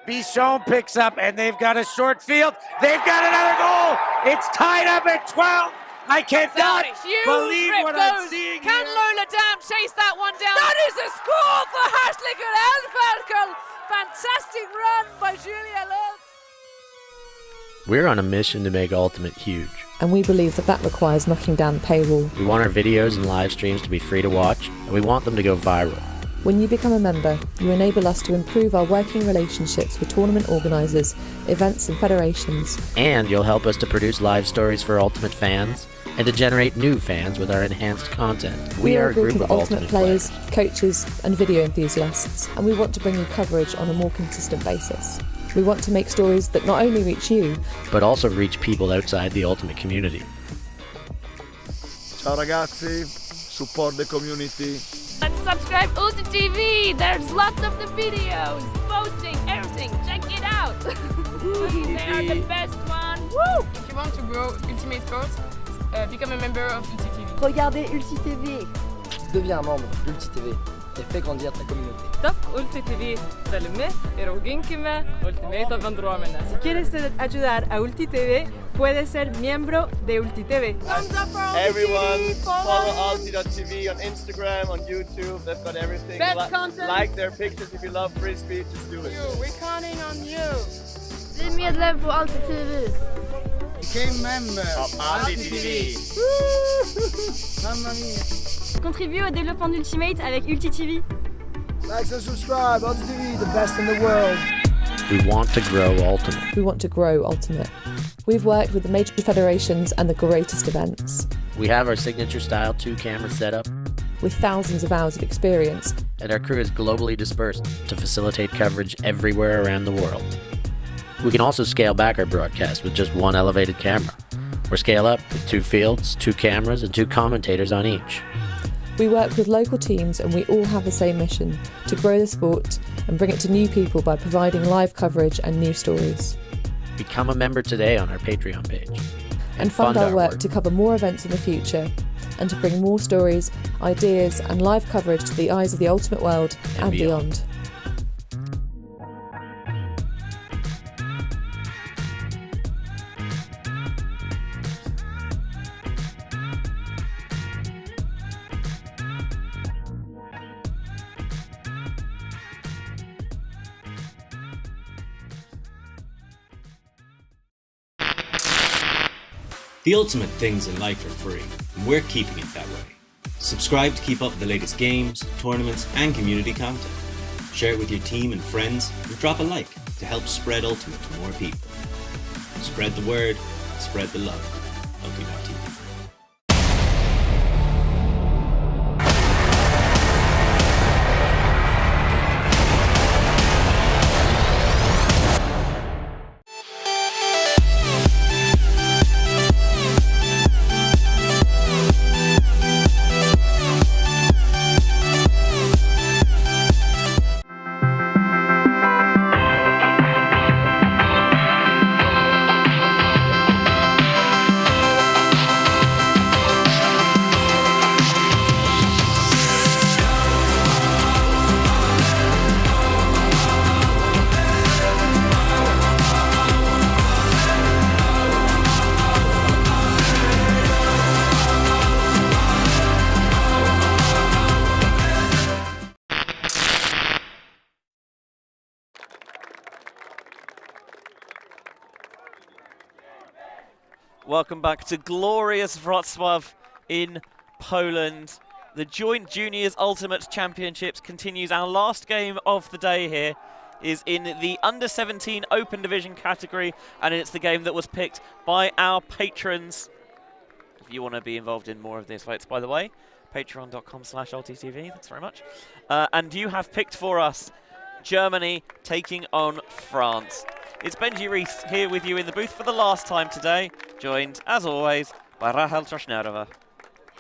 Bichon picks up, and they've got a short field. They've got another goal. It's tied up at 12. I cannot believe what I'm seeing here. Can Lola Dam chase that one down? That is a score for Hartlinger Elferkel. Fantastic run by Julia Lutz. We're on a mission to make Ultimate huge. And we believe that requires knocking down the paywall. We want our videos and live streams to be free to watch, and we want them to go viral. When you become a member, you enable us to improve our working relationships with tournament organisers, events and federations. And you'll help us to produce live stories for Ultimate fans, and to generate new fans with our enhanced content. We are a group of Ultimate players, coaches and video enthusiasts, and we want to bring you coverage on a more consistent basis. We want to make stories that not only reach you, but also reach people outside the Ultimate community. Ciao ragazzi, support the community. And subscribe ULTI.TV, there's lots of the videos, posting, everything, check it out. They are the best one. Woo! If you want to grow Ultimate Sports, become a member of ULTI.TV. Regardez ULTI.TV. Deviens un membre d'ULTI.TV et fais grandir ta communauté. Stop ULTI.TV, dale me y roginkime Ultimate Vendromene. Si quieres ayudar a ULTI.TV, puedes ser miembro de ULTI.TV. Everyone, follow ULTI.TV on Instagram, on YouTube. They've got everything. Best content. Like their pictures if you love Frisbee, just do it. We're counting on you. Bli medlem på ULTI.TV. Became member of ULTI.TV. Mamma mia. Contribue au développement d'Ultimate avec ULTI.TV. Like and subscribe, ULTI.TV, the best in the world. We want to grow Ultimate. we want to grow Ultimate. We've worked with the major federations and the greatest events. We have our signature style 2-camera setup, With thousands of hours of experience, and our crew is globally dispersed to facilitate coverage everywhere around the world. We can also scale back our broadcast with just one elevated camera, or scale up with 2 fields, 2 cameras, and 2 commentators on each. we work with local teams and we all have the same mission, to grow the sport and bring it to new people by providing live coverage and new stories. Become a member today on our Patreon page. And fund our work to cover more events in the future and to bring more stories, ideas and live coverage to the eyes of the Ultimate world and beyond. The ultimate things in life are free, and we're keeping it that way. Subscribe to keep up with the latest games, tournaments, and community content. Share it with your team and friends, and drop a like to help spread Ultimate to more people. Spread the word, spread the love. ULTI.TV. Welcome back to glorious Wrocław in Poland. The Joint Juniors Ultimate Championships continues. Our last game of the day here is in the Under-17 Open Division category, and it's the game that was picked by our patrons. If you want to be involved in more of these fights, by the way, patreon.com/ULTI.TV, thanks very much. And you have picked for us Germany taking on France. It's Benji Rees here with you in the booth for the last time today, joined, as always, by Rahel Trosnerova.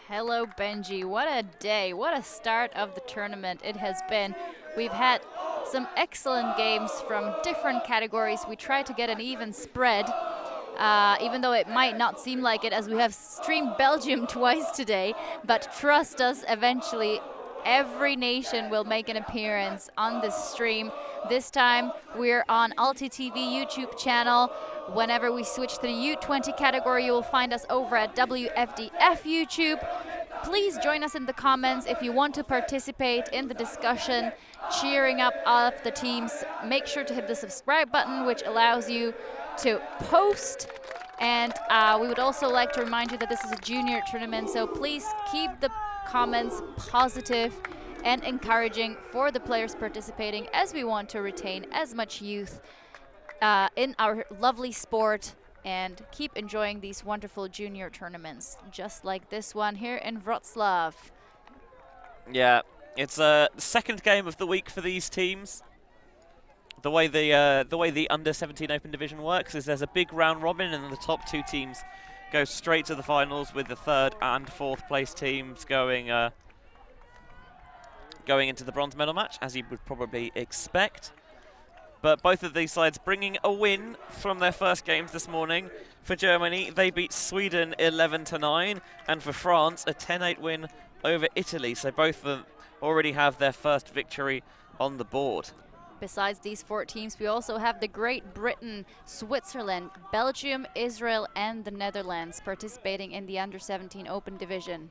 Hello, Benji. What a day. What a start of the tournament it has been. We've had some excellent games from different categories. We tried to get an even spread, even though it might not seem like it, as we have streamed Belgium twice today. But trust us, eventually every nation will make an appearance on this stream. This time we're on ULTI.TV YouTube channel. Whenever we switch to the U20 category, you will find us over at WFDF YouTube. Please join us in the comments if you want to participate in the discussion, cheering up all of the teams. Make sure to hit the subscribe button, which allows you to post. And we would also like to remind you that this is a junior tournament, so please keep the comments positive and encouraging for the players participating, as we want to retain as much youth in our lovely sport and keep enjoying these wonderful junior tournaments, just like this one here in Wrocław. Yeah, it's a second game of the week for these teams. The way the under-17 Open Division works is there's a big round robin, and the top 2 teams go straight to the finals, with the 3rd and 4th place teams going into the bronze medal match, as you would probably expect. But both of these sides bringing a win from their first games this morning. For Germany, they beat Sweden 11-9, and for France, a 10-8 win over Italy. So both of them already have their first victory on the board. Besides these 4 teams, we also have the Great Britain, Switzerland, Belgium, Israel, and the Netherlands participating in the under-17 Open Division.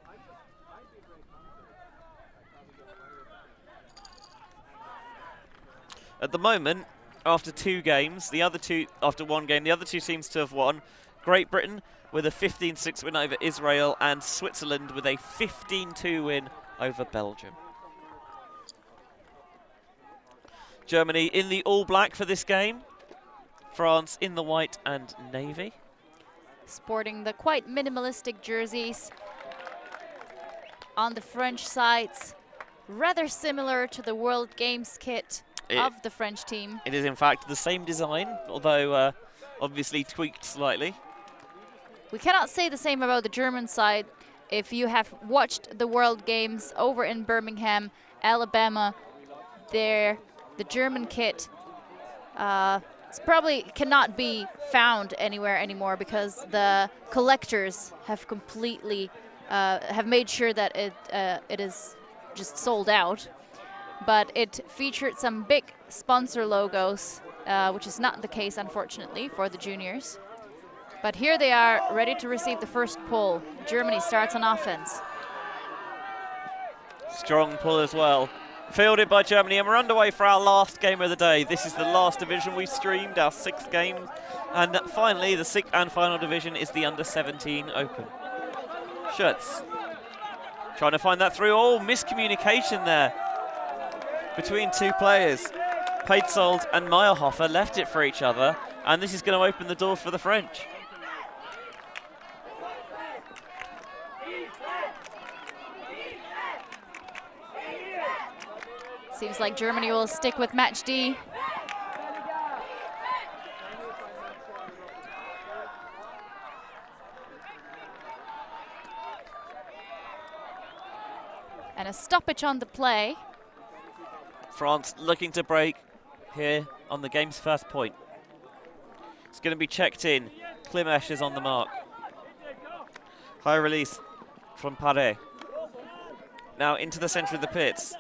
At the moment, after 2 games, after 1 game, the other 2 seems to have won. Great Britain with a 15-6 win over Israel, and Switzerland with a 15-2 win over Belgium. Germany in the all-black for this game. France in the white and navy. Sporting the quite minimalistic jerseys. On the French sides, rather similar to the World Games kit of the French team. It is in fact the same design, although obviously tweaked slightly. We cannot say the same about the German side. If you have watched the World Games over in Birmingham, Alabama, the German kit probably cannot be found anywhere anymore, because the collectors have completely have made sure that it is just sold out. But it featured some big sponsor logos, which is not the case, unfortunately, for the juniors. But here they are, ready to receive the first pull. Germany starts on offense. Strong pull as well. Fielded by Germany, and we're underway for our last game of the day. This is the last division we streamed, our 6th game. And finally, the 6th and final division is the under-17 Open. Schutz trying to find that through. Oh, miscommunication there between 2 players. Peitzold and Meyerhofer left it for each other, and this is going to open the door for the French. Seems like Germany will stick with match D. And a stoppage on the play. France looking to break here on the game's first point. It's going to be checked in. Klimesh is on the mark. High release from Pare. Now into the centre of the pits.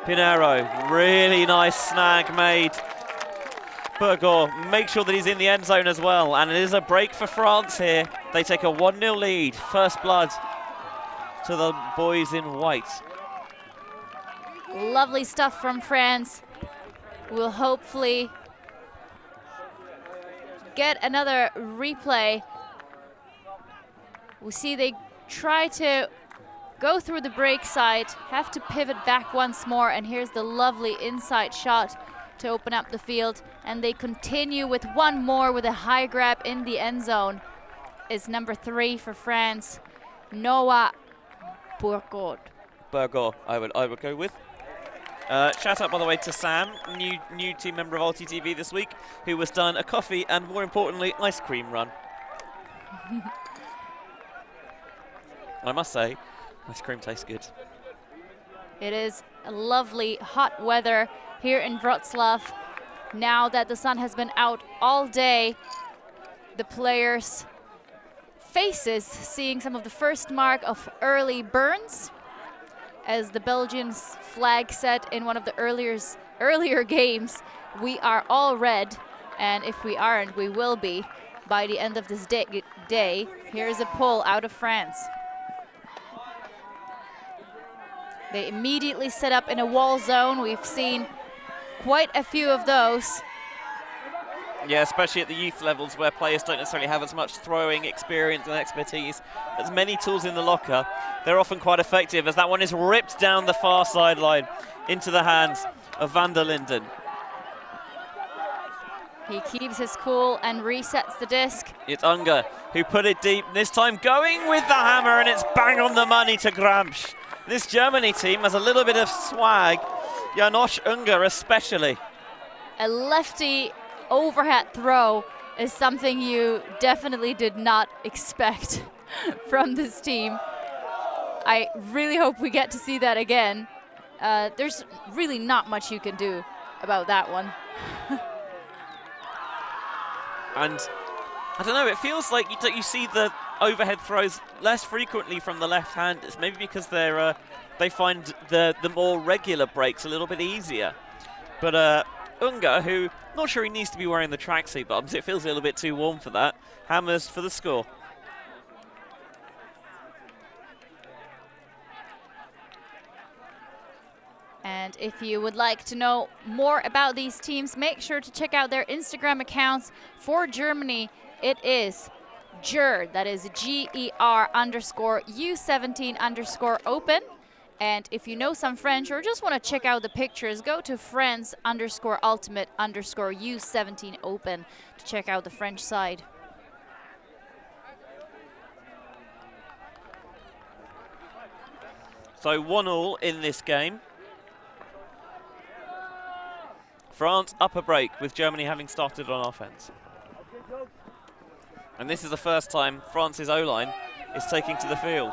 Pinero, really nice snag made. Burgor, make sure that he's in the end zone as well. And it is a break for France here. They take a 1-0 lead. First blood to the boys in white. Lovely stuff from France. We'll hopefully get another replay. We see they try to go through the break side, have to pivot back once more, and here's the lovely inside shot to open up the field. And they continue with one more with a high grab in the end zone. Is number 3 for France, Noah Burgor. Burgor, I would go with. Shout out, by the way, to Sam, new team member of ULTI.TV this week, who was done a coffee and, more importantly, ice cream run. I must say, ice cream tastes good. It is lovely hot weather here in Wrocław. Now that the sun has been out all day, the players' faces seeing some of the first mark of early burns. as the Belgians flag said in one of the earlier games, we are all red, and if we aren't, we will be by the end of this day. Here's a pull out of France. They immediately set up in a wall zone. We've seen quite a few of those. Yeah, especially at the youth levels where players don't necessarily have as much throwing experience and expertise, as many tools in the locker. They're often quite effective as that one is ripped down the far sideline into the hands of Van der Linden. He keeps his cool and resets the disc. It's Unger who put it deep, this time going with the hammer, and it's bang on the money to Gramsch. This Germany team has a little bit of swag, Janosch Unger especially. A lefty overhead throw is something you definitely did not expect from this team. I really hope we get to see that again. There's really not much you can do about that one. And I don't know, it feels like you see the overhead throws less frequently from the left-handers, maybe because they find the more regular breaks a little bit easier. But Unger, who, not sure he needs to be wearing the tracksuit bottoms, it feels a little bit too warm for that, hammers for the score. And if you would like to know more about these teams, make sure to check out their Instagram accounts. For Germany, it is GER, that is GER_U17_open. And if you know some French or just want to check out the pictures, go to France_ultimate_U17 open to check out the French side. So 1-1 in this game. France up a break with Germany having started on offense. And this is the first time France's O-line is taking to the field.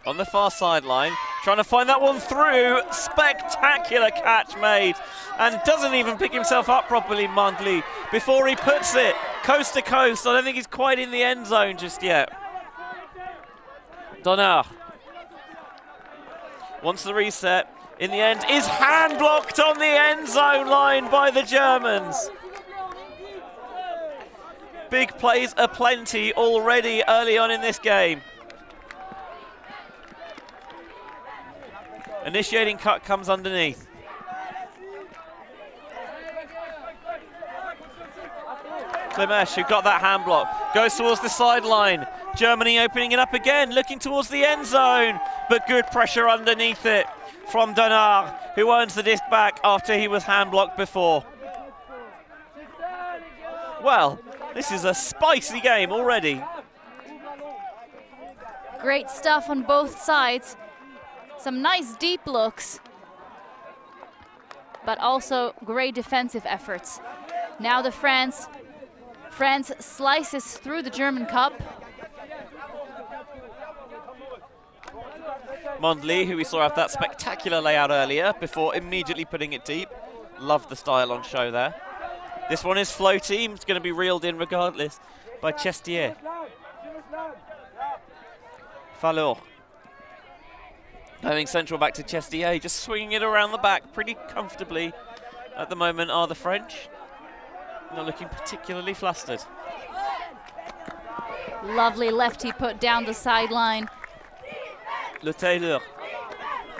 On the far sideline, trying to find that one through. Spectacular catch made. And doesn't even pick himself up properly, Mandli, before he puts it coast to coast. I don't think he's quite in the end zone just yet. Donner wants the reset. In the end, is hand blocked on the end zone line by the Germans. Big plays aplenty already early on in this game. Initiating cut comes underneath. Klimesh, who got that hand block, goes towards the sideline. Germany opening it up again, looking towards the end zone, but good pressure underneath it from Donner, who earns the disc back after he was hand blocked before. Well, this is a spicy game already. Great stuff on both sides. Some nice deep looks, but also great defensive efforts. Now the France slices through the German cup. Mondley, who we saw have that spectacular layout earlier before immediately putting it deep. Loved the style on show there. This one is floaty. It's going to be reeled in regardless by Chestier. Fallour. Going central back to Chestier, just swinging it around the back pretty comfortably at the moment are the French. Not looking particularly flustered. Lovely lefty put down the sideline. Le Taylor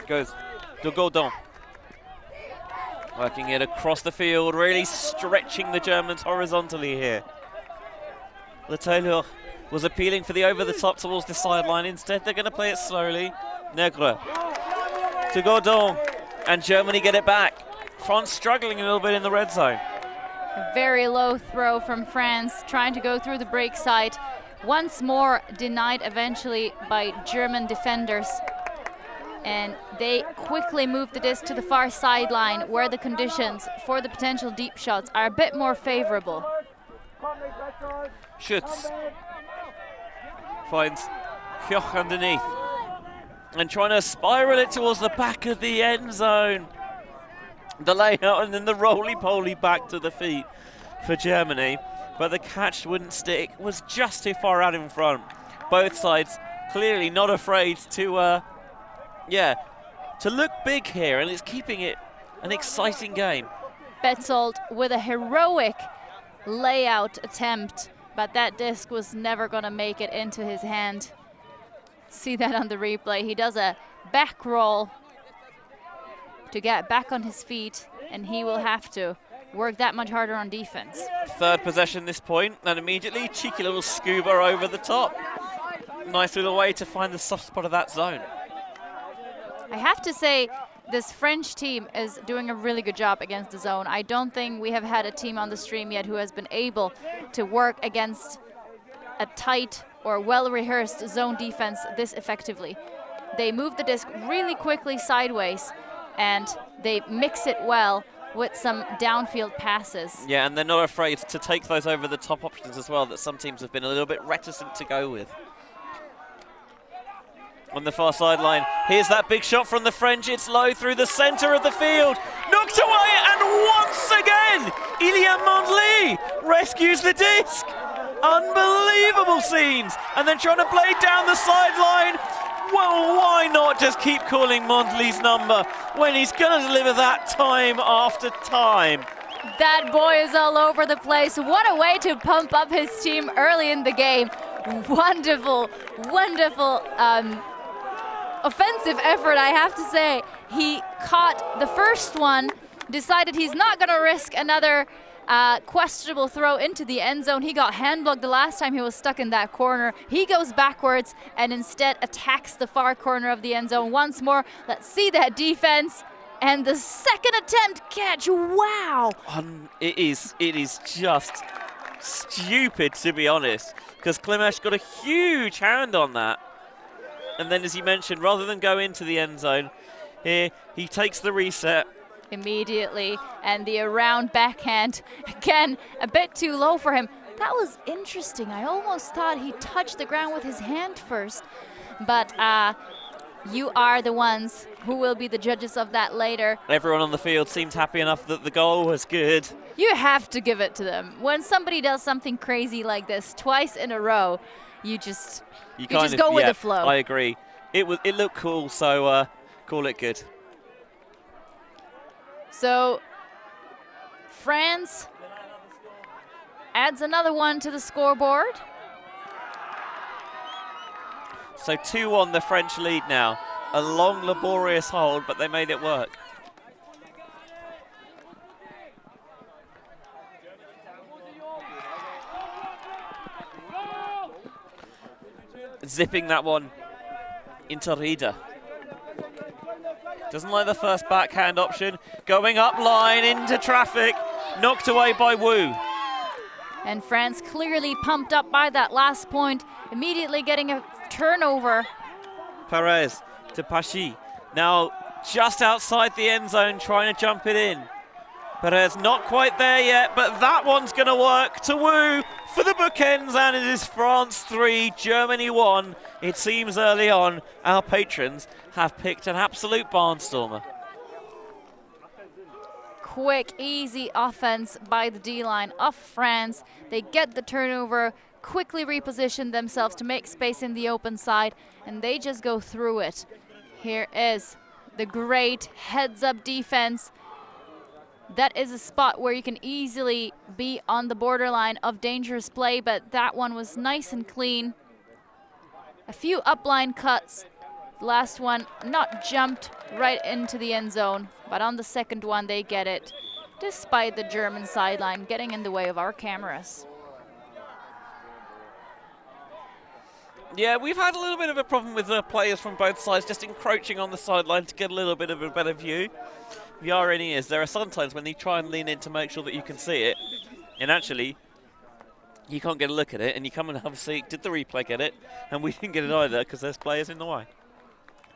goes to Godon. Working it across the field, really stretching the Germans horizontally here. Le Taylor was appealing for the over-the-top towards the sideline. Instead, they're going to play it slowly. Negre to Godon, and Germany get it back. France struggling a little bit in the red zone. A very low throw from France, trying to go through the break side. Once more denied eventually by German defenders. And they quickly move the disc to the far sideline where the conditions for the potential deep shots are a bit more favorable. Schütz finds Hioch underneath and trying to spiral it towards the back of the end zone. The layout and then the roly-poly back to the feet for Germany. but the catch wouldn't stick. Was just too far out in front. Both sides clearly not afraid to, to look big here, and it's keeping it an exciting game. Betzold with a heroic layout attempt, but that disc was never going to make it into his hand. See that on the replay. He does a back roll to get back on his feet, and he will have to work that much harder on defense. Third possession this point, and immediately cheeky little scuba over the top. Nice little way to find the soft spot of that zone. I have to say, this French team is doing a really good job against the zone. I don't think we have had a team on the stream yet who has been able to work against a tight or well-rehearsed zone defense this effectively. They move the disc really quickly sideways, and they mix it well with some downfield passes. Yeah, and they're not afraid to take those over the top options as well that some teams have been a little bit reticent to go with. On the far sideline, here's that big shot from the French. It's low through the center of the field. Knocked away, and once again, Ilya Mondli rescues the disc. Unbelievable scenes. And then trying to play down the sideline. Well, why not just keep calling Mondli's number when he's going to deliver that time after time? That boy is all over the place. What a way to pump up his team early in the game. Wonderful, wonderful offensive effort, I have to say. He caught the first one, decided he's not going to risk another questionable throw into the end zone. He got hand blocked the last time he was stuck in that corner. He goes backwards and instead attacks the far corner of the end zone once more. Let's see that defense. And the second attempt catch, wow. It is just stupid, to be honest, because Klimesh got a huge hand on that. And then, as you mentioned, rather than go into the end zone, here he takes the reset. Immediately, and the around backhand, again, a bit too low for him. That was interesting. I almost thought he touched the ground with his hand first. But you are the ones who will be the judges of that later. Everyone on the field seemed happy enough that the goal was good. You have to give it to them. When somebody does something crazy like this twice in a row, you just go with the flow. I agree. It looked cool, so call it good. So France adds another one to the scoreboard. So 2-1 the French lead now. A long, laborious hold, but they made it work. Zipping that one into Rida. Doesn't like the first backhand option. Going up line into traffic. Knocked away by Wu. And France clearly pumped up by that last point. Immediately getting a turnover. Perez to Pashi. Now just outside the end zone trying to jump it in. Perez not quite there yet, but that one's going to work to Wu for the bookends, and it is France 3, Germany 1. It seems early on our patrons have picked an absolute barnstormer. Quick, easy offense by the D-line of France. They get the turnover, quickly reposition themselves to make space in the open side, and they just go through it. Here is the great heads-up defense. That is a spot where you can easily be on the borderline of dangerous play, but that one was nice and clean. A few upline cuts. Last one not jumped right into the end zone, but on the second one they get it, despite the German sideline getting in the way of our cameras. Yeah, we've had a little bit of a problem with the players from both sides just encroaching on the sideline to get a little bit of a better view. The irony is there are sometimes when they try and lean in to make sure that you can see it, and actually you can't get a look at it, and you come and have a seat. Did the replay get it? And we didn't get it either because there's players in the way.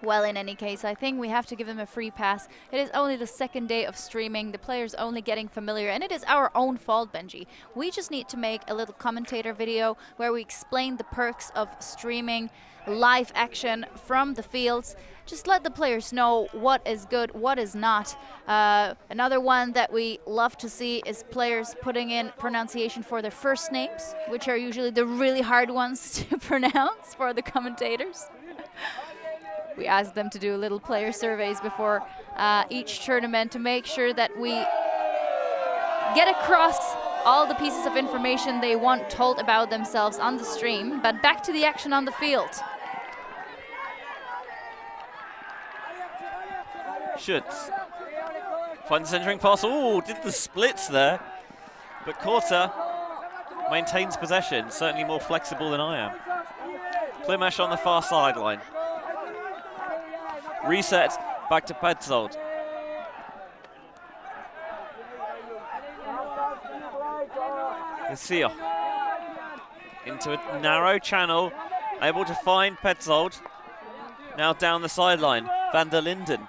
Well, in any case, I think we have to give them a free pass. It is only the second day of streaming. The players only getting familiar, and it is our own fault, Benji. We just need to make a little commentator video where we explain the perks of streaming live action from the fields. Just let the players know what is good, what is not. Another one that we love to see is players putting in pronunciation for their first names, which are usually the really hard ones to pronounce for the commentators. We asked them to do little player surveys before each tournament to make sure that we get across all the pieces of information they want told about themselves on the stream. But back to the action on the field. Schütz finds the centering pass. Oh, did the splits there. But Korta maintains possession, certainly more flexible than I am. Klimash on the far sideline. Reset back to Petzold. Lucio into a narrow channel, able to find Petzold. Now down the sideline, Van der Linden.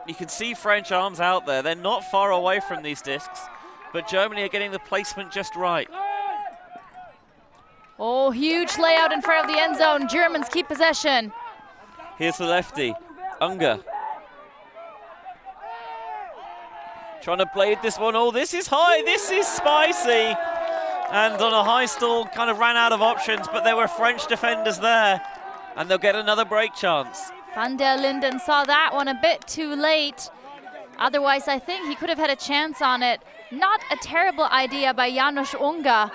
You can see French arms out there. They're not far away from these discs, but Germany are getting the placement just right. Oh, huge layout in front of the end zone. Germans keep possession. Here's the lefty, Unger. Trying to blade this one. Oh, this is high, this is spicy. And on a high stall, kind of ran out of options, but there were French defenders there, and they'll get another break chance. Van der Linden saw that one a bit too late. Otherwise, I think he could have had a chance on it. Not a terrible idea by Janusz Unger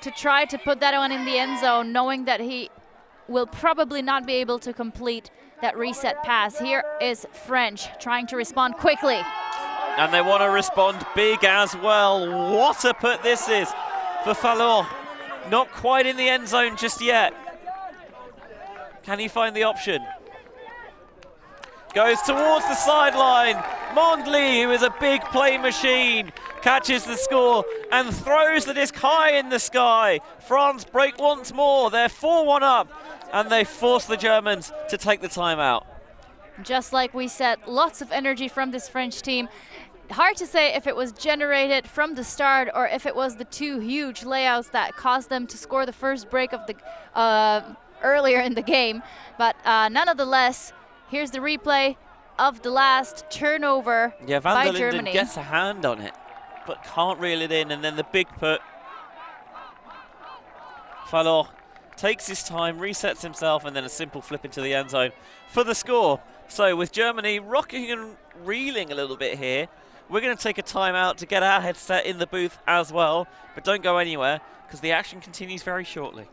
to try to put that one in the end zone, knowing that he will probably not be able to complete that reset pass. Here is French trying to respond quickly. And they want to respond big as well. What a put this is for Fallon. Not quite in the end zone just yet. Can he find the option? Goes towards the sideline. Mondley, who is a big play machine, catches the score and throws the disc high in the sky. France break once more. They're 4-1 up, and they force the Germans to take the timeout. Just like we said, lots of energy from this French team. Hard to say if it was generated from the start or if it was the two huge layouts that caused them to score the first break of the earlier in the game. But nonetheless, here's the replay of the last turnover by Germany. Yeah, Van der Linden gets a hand on it, but can't reel it in, and then the big put. Fallon takes his time, resets himself, and then a simple flip into the end zone for the score. So with Germany rocking and reeling a little bit here, we're going to take a timeout to get our headset in the booth as well, but don't go anywhere because the action continues very shortly.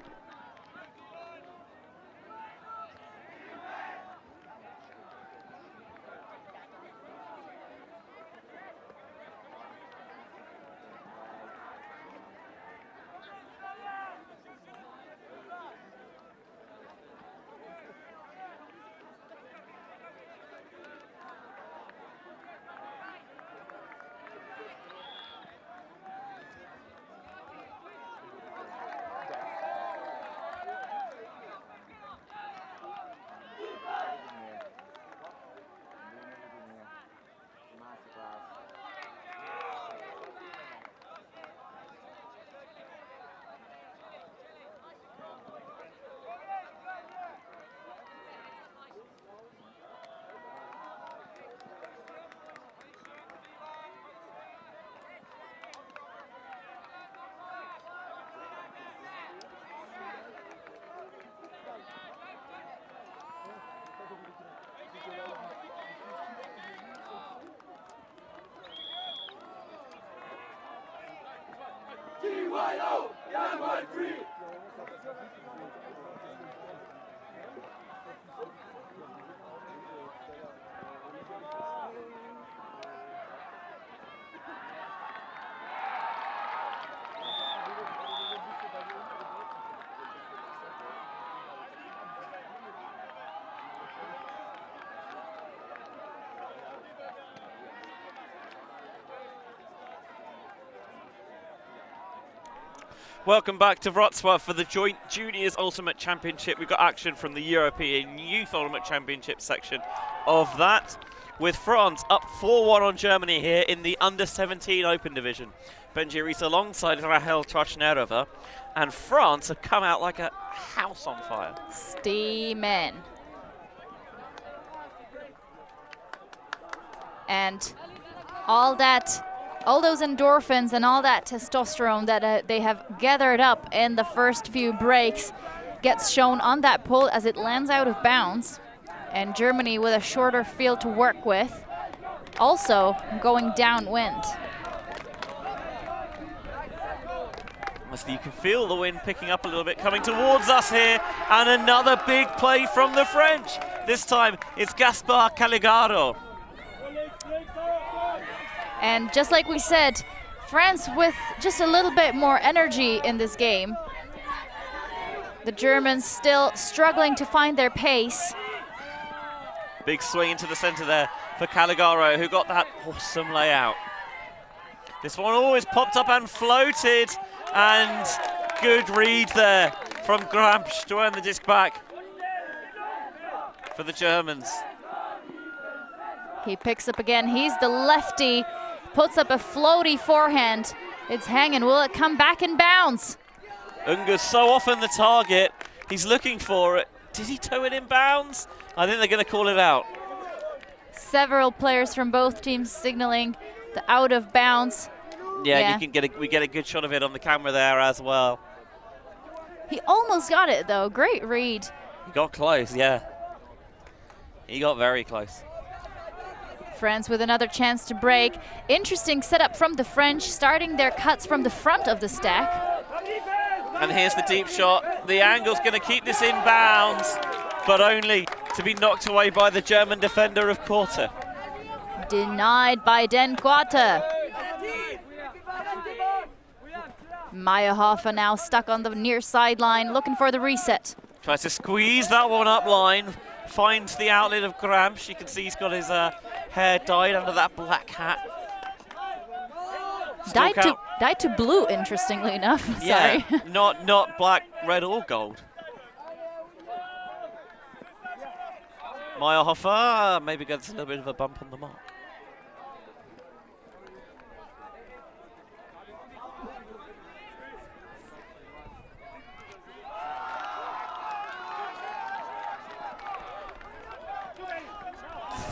Welcome back to Wrocław for the Joint Juniors Ultimate Championship. We've got action from the European Youth Ultimate Championship section of that, with France up 4-1 on Germany here in the Under-17 Open Division. Benji Rees alongside Rahel Trashnerova, and France have come out like a house on fire. Steamin'. And all those endorphins and all that testosterone that they have gathered up in the first few breaks gets shown on that pole as it lands out of bounds. And Germany with a shorter field to work with, also going downwind. You can feel the wind picking up a little bit coming towards us here, and another big play from the French. This time it's Gaspar Caligaro. And just like we said, France with just a little bit more energy in this game. The Germans still struggling to find their pace. Big swing into the center there for Caligaro, who got that awesome layout. This one always popped up and floated, and good read there from Gramsch to earn the disc back for the Germans. He picks up again, he's the lefty, puts up a floaty forehand. It's hanging, will it come back in bounds? Unger's so often the target, he's looking for it. Did he toe it in bounds? I think they're gonna call it out. Several players from both teams signaling the out of bounds. Yeah. We get a good shot of it on the camera there as well. He almost got it though, great read. He got close, yeah. He got very close. France with another chance to break. Interesting setup from the French, starting their cuts from the front of the stack. And here's the deep shot. The angle's going to keep this in bounds, but only to be knocked away by the German defender of Quarter. Denied by Den Quarter. Meyerhofer now stuck on the near sideline, looking for the reset. Tries to squeeze that one up line. Finds the outlet of Gramsch. You can see he's got his hair dyed under that black hat. Dyed to blue, interestingly enough. Yeah, Sorry. not black, red, or gold. Meyerhofer maybe gets a little bit of a bump on the mark.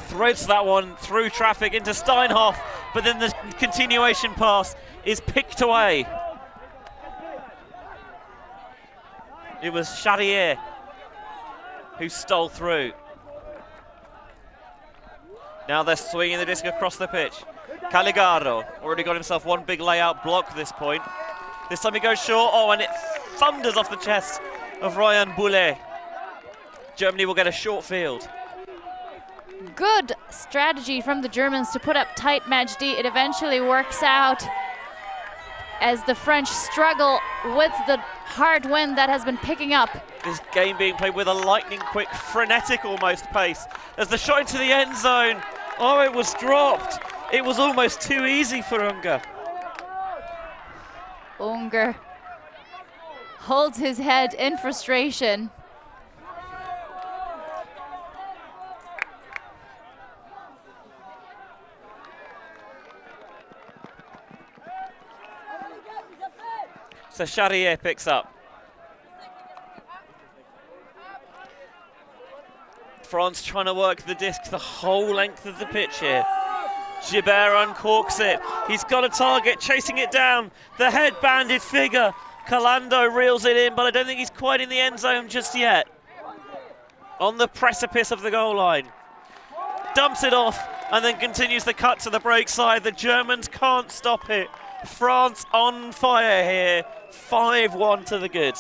Threads that one through traffic into Steinhoff, but then the continuation pass is picked away. It was Charrier who stole through. Now they're swinging the disc across the pitch. Caligaro already got himself one big layout block at this point. This time he goes short, and it thunders off the chest of Ryan Boulet. Germany will get a short field. Good strategy from the Germans to put up tight match D. It eventually works out as the French struggle with the hard wind that has been picking up. This game being played with a lightning quick, frenetic almost pace. As the shot into the end zone, it was dropped. It was almost too easy for Unger. Unger holds his head in frustration. So Charrier picks up. France trying to work the disc the whole length of the pitch here. Gibert uncorks it. He's got a target, chasing it down. The head-banded figure. Calando reels it in, but I don't think he's quite in the end zone just yet. On the precipice of the goal line. Dumps it off and then continues the cut to the break side. The Germans can't stop it. France on fire here. 5-1 to the good.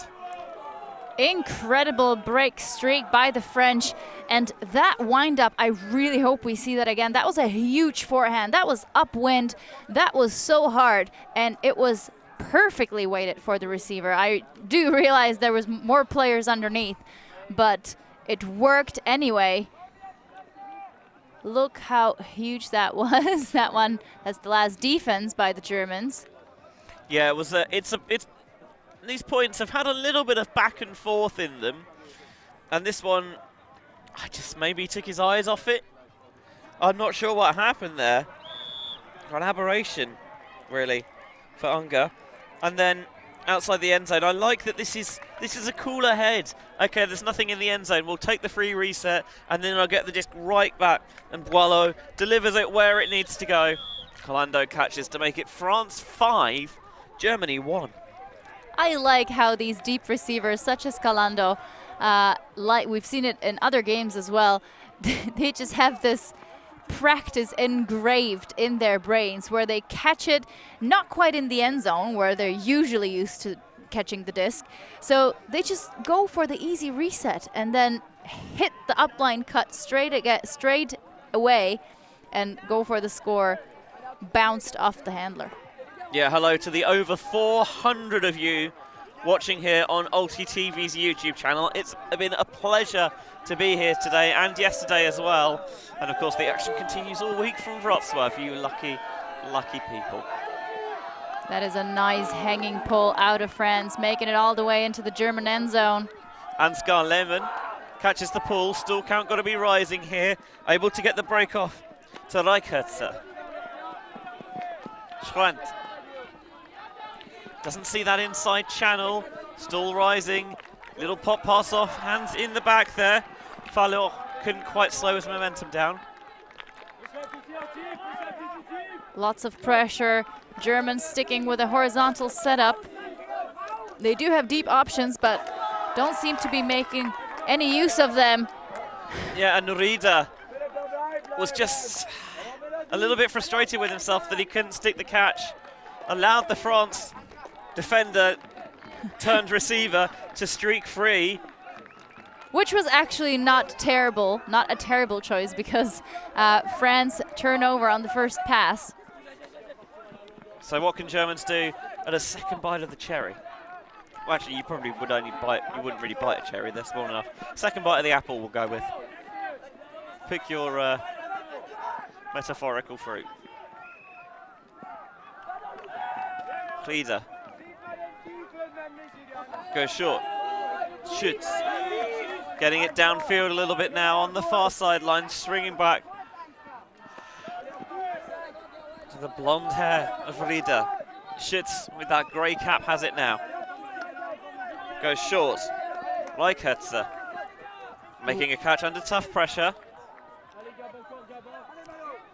Incredible break streak by the French, and that wind-up, I really hope we see that again. That was a huge forehand. That was upwind. That was so hard, and it was perfectly weighted for the receiver. I do realize there was more players underneath, but it worked anyway. Look how huge that was. That one, that's the last defense by the Germans. Yeah, it was. It's these points have had a little bit of back and forth in them. And this one, I just maybe took his eyes off it. I'm not sure what happened there. An aberration, really, for Unger. And then outside the end zone, I like that this is a cooler head. Okay, there's nothing in the end zone. We'll take the free reset, and then I'll get the disc right back. And Boileau delivers it where it needs to go. Calando catches to make it France 5, Germany 1. I like how these deep receivers, such as Calando, like we've seen it in other games as well, they just have this practice engraved in their brains where they catch it not quite in the end zone where they're usually used to catching the disc. So they just go for the easy reset and then hit the upline cut straight away and go for the score bounced off the handler. Yeah, hello to the over 400 of you watching here on ULTI.TV's YouTube channel. It's been a pleasure to be here today and yesterday as well. And of course the action continues all week from Wrocław, you lucky, lucky people. That is a nice hanging pull out of France, making it all the way into the German end zone. Ansgar Lehmann catches the pull, still count got to be rising here, able to get the break off to Reichertzer. Schwant doesn't see that inside channel, still rising, little pop pass off, hands in the back there. Fallour couldn't quite slow his momentum down. Lots of pressure, Germans sticking with a horizontal setup. They do have deep options, but don't seem to be making any use of them. Yeah, and Rieder was just a little bit frustrated with himself that he couldn't stick the catch. Allowed the France defender turned receiver to streak free. Which was actually not a terrible choice because France turnover on the first pass. So what can Germans do at a second bite of the cherry? Well, actually, you probably would only bite, you wouldn't really bite a cherry, they're small enough. Second bite of the apple we'll go with. Pick your metaphorical fruit. Rieder goes short, shoots. Getting it downfield a little bit now on the far sideline, swinging back. To the blonde hair of Rieder. Schütz with that grey cap has it now. Goes short. Reichertzer making a catch under tough pressure.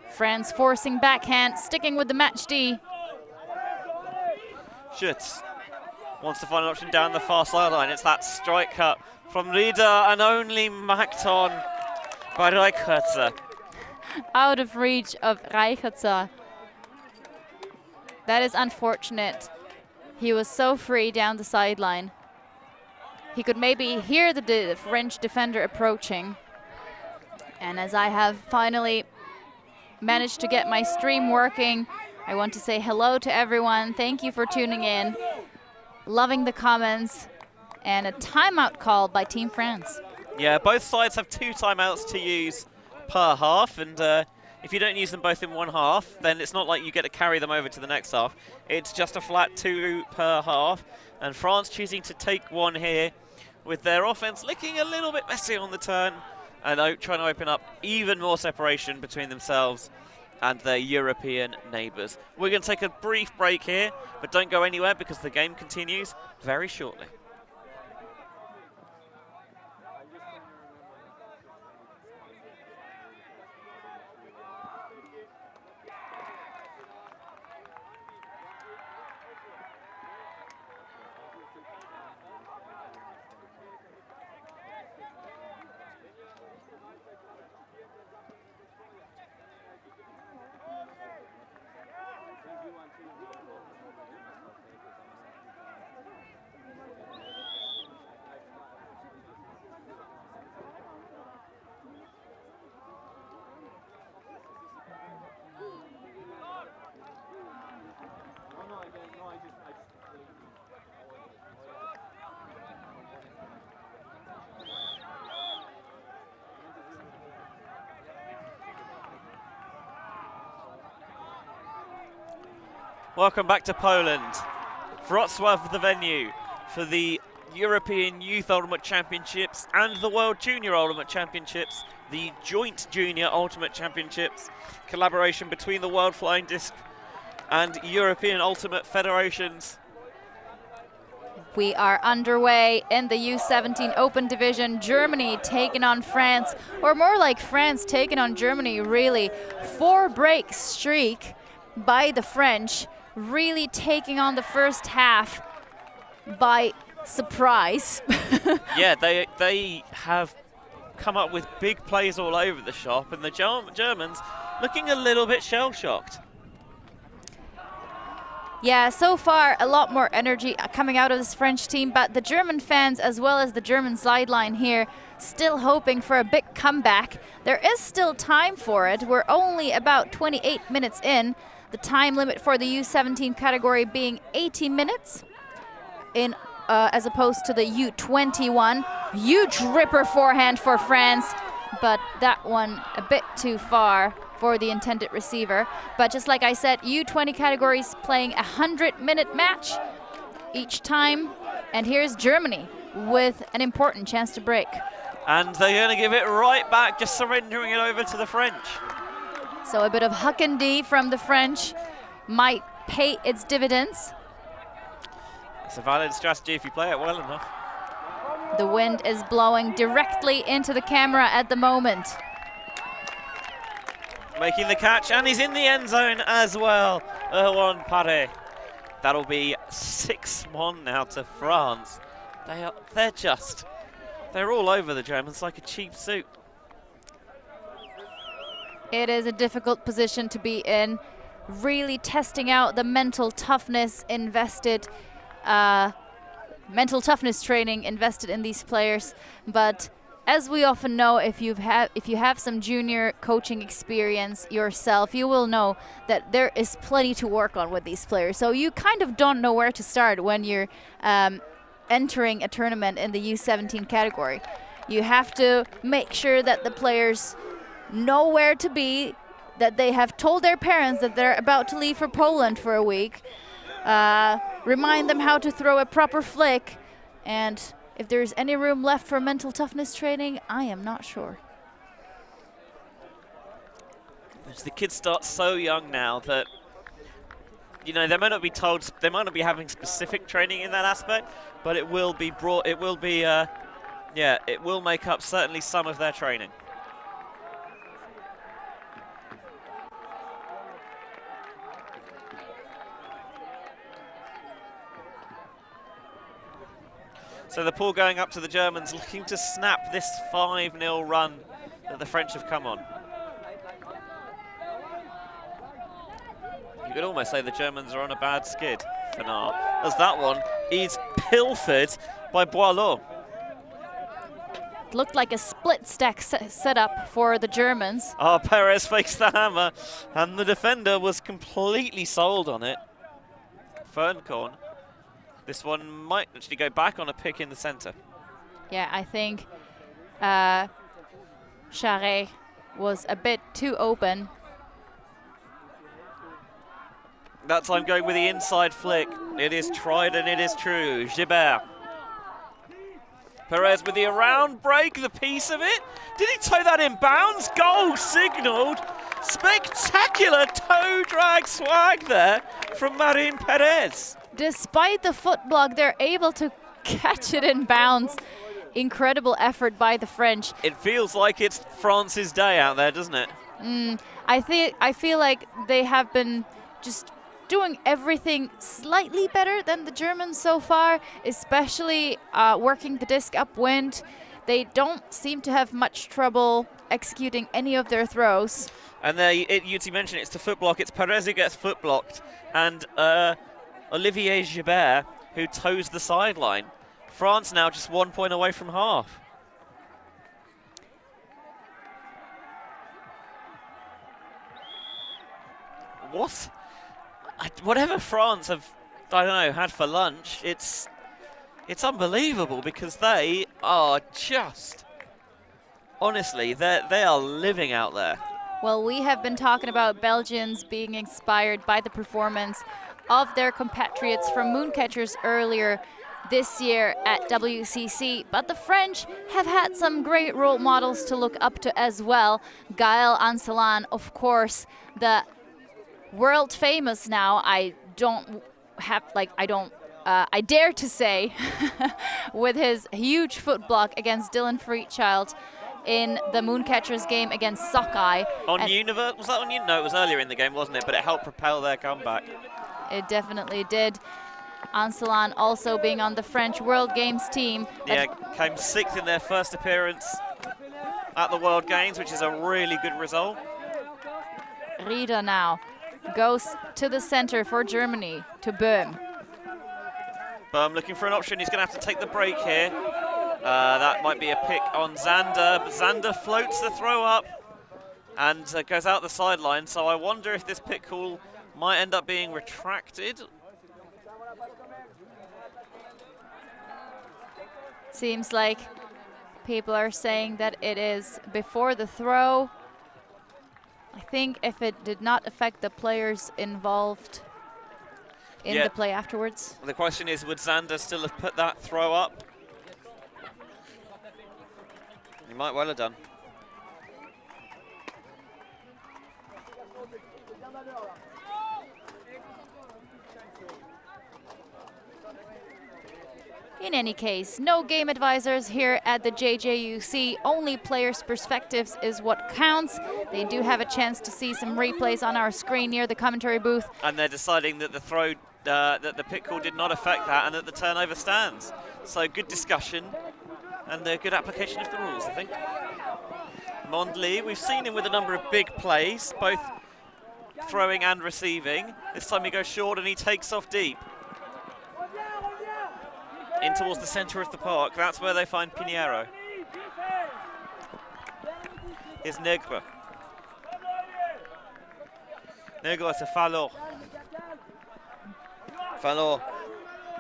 France forcing backhand, sticking with the match D. Schütz wants to find an option down the far sideline. It's that strike cut from Rieder and only macked on by Reichertzer. Out of reach of Reichertzer. That is unfortunate. He was so free down the sideline. He could maybe hear the French defender approaching. And as I have finally managed to get my stream working, I want to say hello to everyone. Thank you for tuning in. Loving the comments. And a timeout call by Team France. Yeah, both sides have 2 timeouts to use per half, and if you don't use them both in one half, then it's not like you get to carry them over to the next half. It's just a flat 2 per half, and France choosing to take one here with their offense looking a little bit messy on the turn, and trying to open up even more separation between themselves and their European neighbours. We're going to take a brief break here, but don't go anywhere because the game continues very shortly. Welcome back to Poland. Wrocław the venue. for the European Youth Ultimate Championships and the World Junior Ultimate Championships, the Joint Junior Ultimate Championships, collaboration between the World Flying Disc and European Ultimate Federations. We are underway in the U17 Open Division. Germany taking on France, or more like France taking on Germany, really. 4-break streak by the French, really taking on the first half by surprise. Yeah, they have come up with big plays all over the shop, and the Germans looking a little bit shell-shocked. Yeah, so far a lot more energy coming out of this French team, but the German fans as well as the German sideline here still hoping for a big comeback. There is still time for it. We're only about 28 minutes in. The time limit for the U17 category being 80 minutes in as opposed to the U21. Huge ripper forehand for France, but that one a bit too far for the intended receiver. But just like I said, U20 categories playing a 100-minute match each time. And here's Germany with an important chance to break. And they're going to give it right back, just surrendering it over to the French. So a bit of huck and D from the French might pay its dividends. It's a valid strategy if you play it well enough. The wind is blowing directly into the camera at the moment. Making the catch, and he's in the end zone as well. Erwan Pare. That'll be 6-1 now to France. They're all over the Germans like a cheap suit. It is a difficult position to be in. Really testing out the mental toughness invested, mental toughness training invested in these players. But as we often know, if you have some junior coaching experience yourself, you will know that there is plenty to work on with these players. So you kind of don't know where to start when you're entering a tournament in the U17 category. You have to make sure that the players know where to be, that they have told their parents that they're about to leave for Poland for a week, remind them how to throw a proper flick, and if there's any room left for mental toughness training, I am not sure. The kids start so young now that, you know, they might not be told, they might not be having specific training in that aspect, but it will be brought, it will be, yeah, it will make up certainly some of their training. So the ball going up to the Germans, looking to snap this 5-0 run that the French have come on. You could almost say the Germans are on a bad skid for now, as that one is pilfered by Boileau. Looked like a split stack setup for the Germans. Oh, Perez fakes the hammer, and the defender was completely sold on it. Fernkorn. This one might actually go back on a pick in the center. Yeah, I think Charret was a bit too open. That time going with the inside flick. It is tried and it is true. Gibert. Perez with the around break, the piece of it. Did he toe that in bounds? Goal signaled. Spectacular toe drag swag there from Marin Perez. Despite the foot block, they're able to catch it in bounds. Incredible effort by the French. It feels like it's France's day out there, doesn't it? I feel like they have been just doing everything slightly better than the Germans so far, especially working the disc upwind. They don't seem to have much trouble executing any of their throws. And UT mentioned it's the foot block. It's Perez who gets foot blocked, and Olivier Gibert who toes the sideline. France now just 1 point away from half. What? Whatever France have, I don't know, had for lunch, it's unbelievable, because they are just, honestly, they are living out there. Well, we have been talking about Belgians being inspired by the performance of their compatriots from Mooncatchers earlier this year at WCC, but the French have had some great role models to look up to as well. Gaël Ancelan, of course, the world famous now, I dare to say, with his huge foot block against Dylan Freetchild in the Mooncatchers game against Sockeye. On Univer, was that on Univer? No, it was earlier in the game, wasn't it? But it helped propel their comeback. It definitely did. Ancelan also being on the French World Games team. Yeah, came 6th in their first appearance at the World Games, which is a really good result. Rieder now goes to the center for Germany, to Böhm. Böhm looking for an option. He's going to have to take the break here. That might be a pick on Zander, but Zander floats the throw up and goes out the sideline. So I wonder if this pick call might end up being retracted. Seems like people are saying that it is before the throw. I think if it did not affect the players involved in the play afterwards. The question is, would Zander still have put that throw up? He might well have done. In any case, no game advisors here at the JJUC. Only players' perspectives is what counts. They do have a chance to see some replays on our screen near the commentary booth. And they're deciding that the throw, that the pick call did not affect that and that the turnover stands. So good discussion and a good application of the rules, I think. Mondley, we've seen him with a number of big plays, both throwing and receiving. This time he goes short and he takes off deep. In towards the centre of the park. That's where they find Pinheiro. Here's Negre. Negre to Fallot. Fallot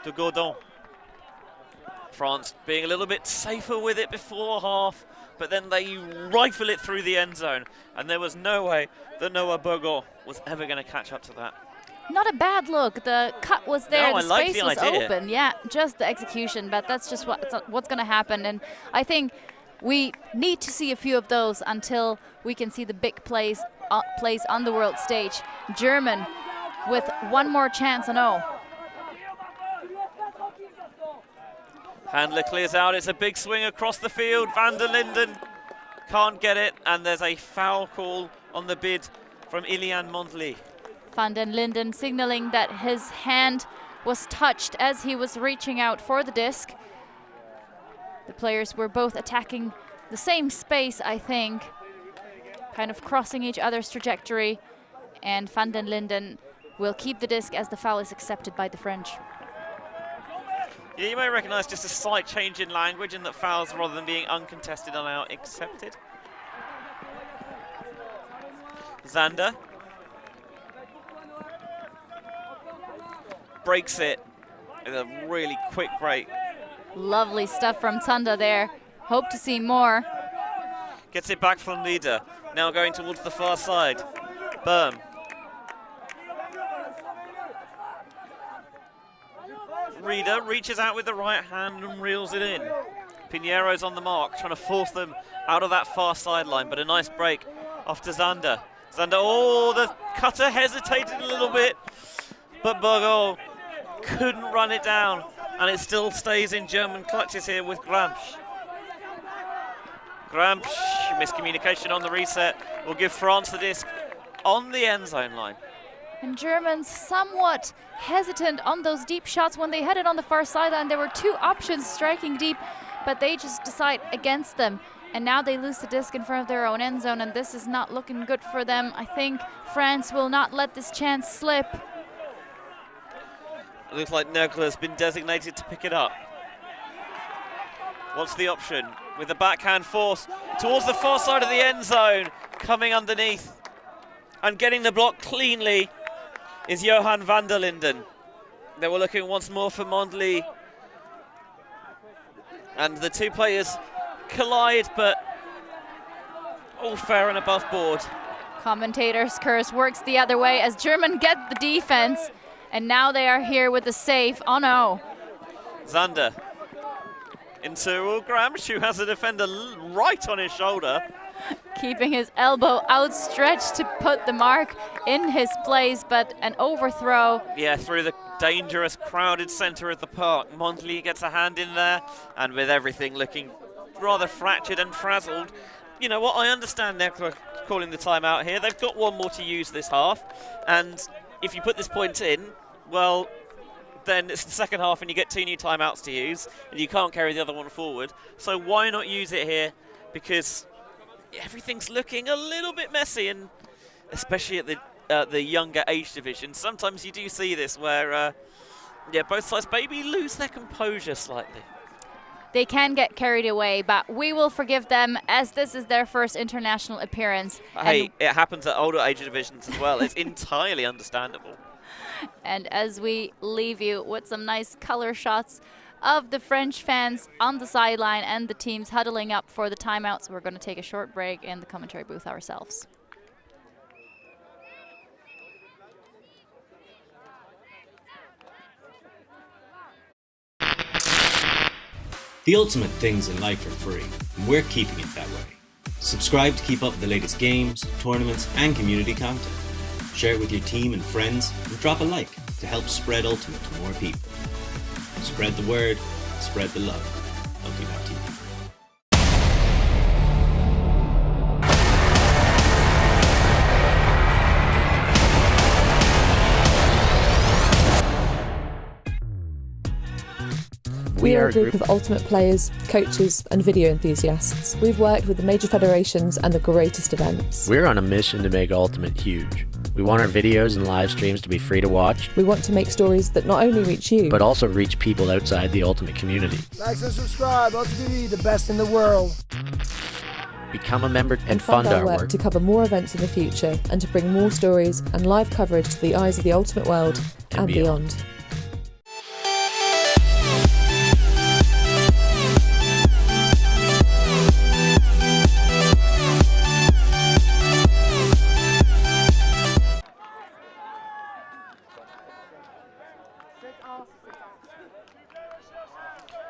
to Gaudon. France being a little bit safer with it before half, but then they rifle it through the end zone, and there was no way that Noah Bourgon was ever going to catch up to that. Not a bad look. The cut was there, No, the space was open. Yeah, just the execution, but that's just what's going to happen. And I think we need to see a few of those until we can see the big plays on the world stage. German with one more chance on O. Handler clears out. It's a big swing across the field. Van der Linden can't get it, and there's a foul call on the bid from Ilian Mondley. Van den Linden signaling that his hand was touched as he was reaching out for the disc. The players were both attacking the same space, I think, kind of crossing each other's trajectory, and Van den Linden will keep the disc as the foul is accepted by the French. Yeah, you may recognize just a slight change in language in that fouls, rather than being uncontested, are now accepted. Zander breaks it with a really quick break. Lovely stuff from Zander there. Hope to see more. Gets it back from Rieder. Now going towards the far side. Böhm. Rieder reaches out with the right hand and reels it in. Pinheiro's on the mark, trying to force them out of that far sideline, but a nice break off to Zander. Zander, oh, the cutter hesitated a little bit, but Bourgon couldn't run it down, and it still stays in German clutches here with Gramsch. Gramsch, miscommunication on the reset, will give France the disc on the end zone line. And Germans somewhat hesitant on those deep shots. When they had it on the far sideline, there were two options striking deep, but they just decide against them. And now they lose the disc in front of their own end zone, and this is not looking good for them. I think France will not let this chance slip. It looks like Nögler has been designated to pick it up. What's the option? With the backhand force towards the far side of the end zone, coming underneath and getting the block cleanly is Johan van der Linden. They were looking once more for Mondley, and the two players collide, but all fair and above board. Commentator's curse works the other way as German get the defense, and now they are here with the save. Oh no. Zander into Gramsch, who has a defender right on his shoulder. Keeping his elbow outstretched to put the mark in his place, but an overthrow. Yeah, through the dangerous, crowded centre of the park. Mondley gets a hand in there, and with everything looking rather fractured and frazzled, you know what, I understand they're calling the timeout here. They've got one more to use this half, and if you put this point in, well, then it's the second half and you get 2 new timeouts to use, and you can't carry the other one forward. So why not use it here? Because everything's looking a little bit messy, and especially at the younger age division, sometimes you do see this where, yeah, both sides maybe lose their composure slightly. They can get carried away, but we will forgive them as this is their first international appearance. Hey, it happens at older age divisions as well. It's entirely understandable. And as we leave you with some nice color shots of the French fans on the sideline and the teams huddling up for the timeouts, we're going to take a short break in the commentary booth ourselves. The ultimate things in life are free, and we're keeping it that way. Subscribe to keep up with the latest games, tournaments, and community content. Share it with your team and friends, and drop a like to help spread Ultimate to more people. Spread the word, spread the love. ULTI.TV. We are a group of Ultimate players, coaches and video enthusiasts. We've worked with the major federations and the greatest events. We're on a mission to make Ultimate huge. We want our videos and live streams to be free to watch. We want to make stories that not only reach you, but also reach people outside the Ultimate community. Like and subscribe, ULTI.TV, the best in the world. Become a member and fund our work to cover more events in the future and to bring more stories and live coverage to the eyes of the Ultimate world and beyond.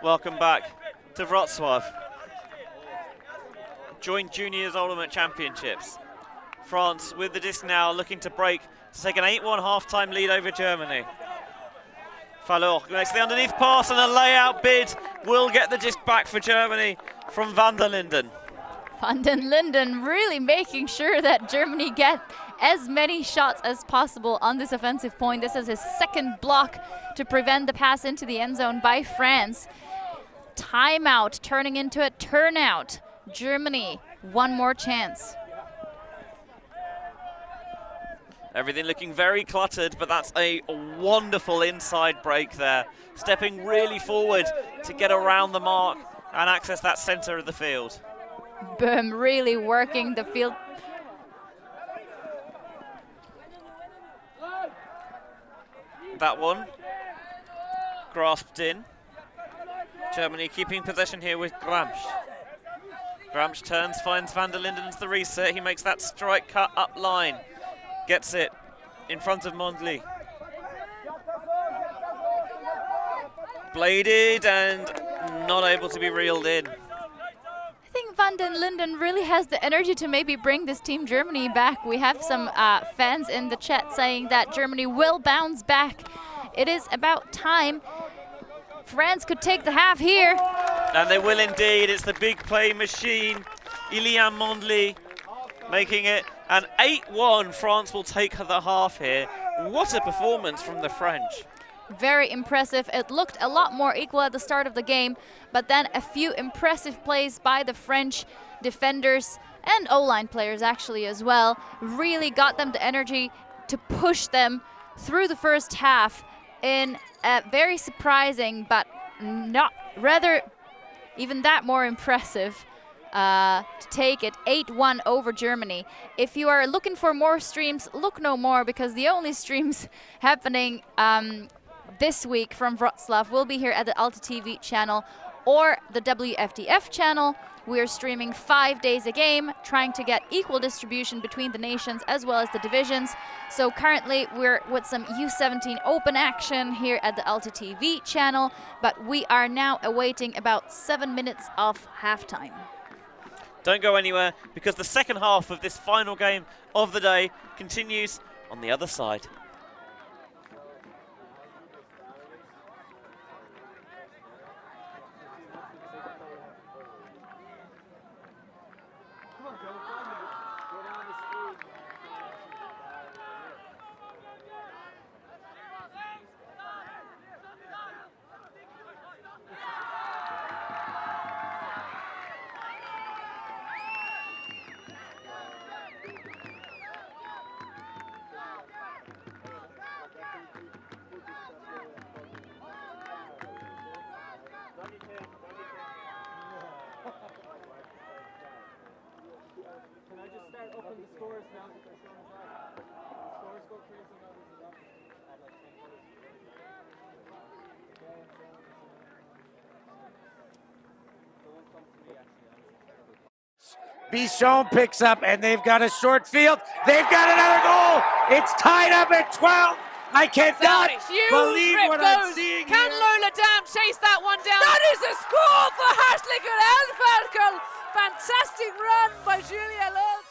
Welcome back to Wrocław. Joint Juniors Ultimate Championships. France with the disc now, looking to break to take an 8-1 half-time lead over Germany. Fallour makes the underneath pass, and a layout bid will get the disc back for Germany from Van der Linden. Van der Linden really making sure that Germany get as many shots as possible on this offensive point. This is his second block to prevent the pass into the end zone by France. Timeout turning into a turnout. Germany, one more chance. Everything looking very cluttered, but that's a wonderful inside break there. Stepping really forward to get around the mark and access that center of the field. Boom, really working the field. That one grasped in. Germany keeping possession here with Gramsch. Gramsch turns, finds Van der Linden to the reset. He makes that strike cut up line. Gets it in front of Mondley. Bladed and not able to be reeled in. I think Van der Linden really has the energy to maybe bring this team Germany back. We have some fans in the chat saying that Germany will bounce back. It is about time. France could take the half here. And they will indeed. It's the big play machine. Ilian Mondley making it an 8-1. France will take the half here. What a performance from the French. Very impressive. It looked a lot more equal at the start of the game, but then a few impressive plays by the French defenders and O-line players actually as well really got them the energy to push them through the first half in a very surprising but not rather even that more impressive to take it 8-1 over Germany. If you are looking for more streams, look no more, because the only streams happening this week from Wrocław will be here at the ULTI.TV channel or the WFDF channel. We are streaming 5 days a game, trying to get equal distribution between the nations as well as the divisions. So currently we're with some U17 open action here at the ULTI.TV channel, but we are now awaiting about 7 minutes of halftime. Don't go anywhere, because the second half of this final game of the day continues on the other side. Can I just start up on the scores now that they're showing us out? The scores go crazy now, this is up at like 10 goals. Don't come to me actually. Bichon picks up and they've got a short field. They've got another goal. It's tied up at 12. I cannot believe what I'm seeing Can here. Lola Dam chase that one down? That is a score for Härslinger Elfverkel. Fantastic run by Julia Lutz.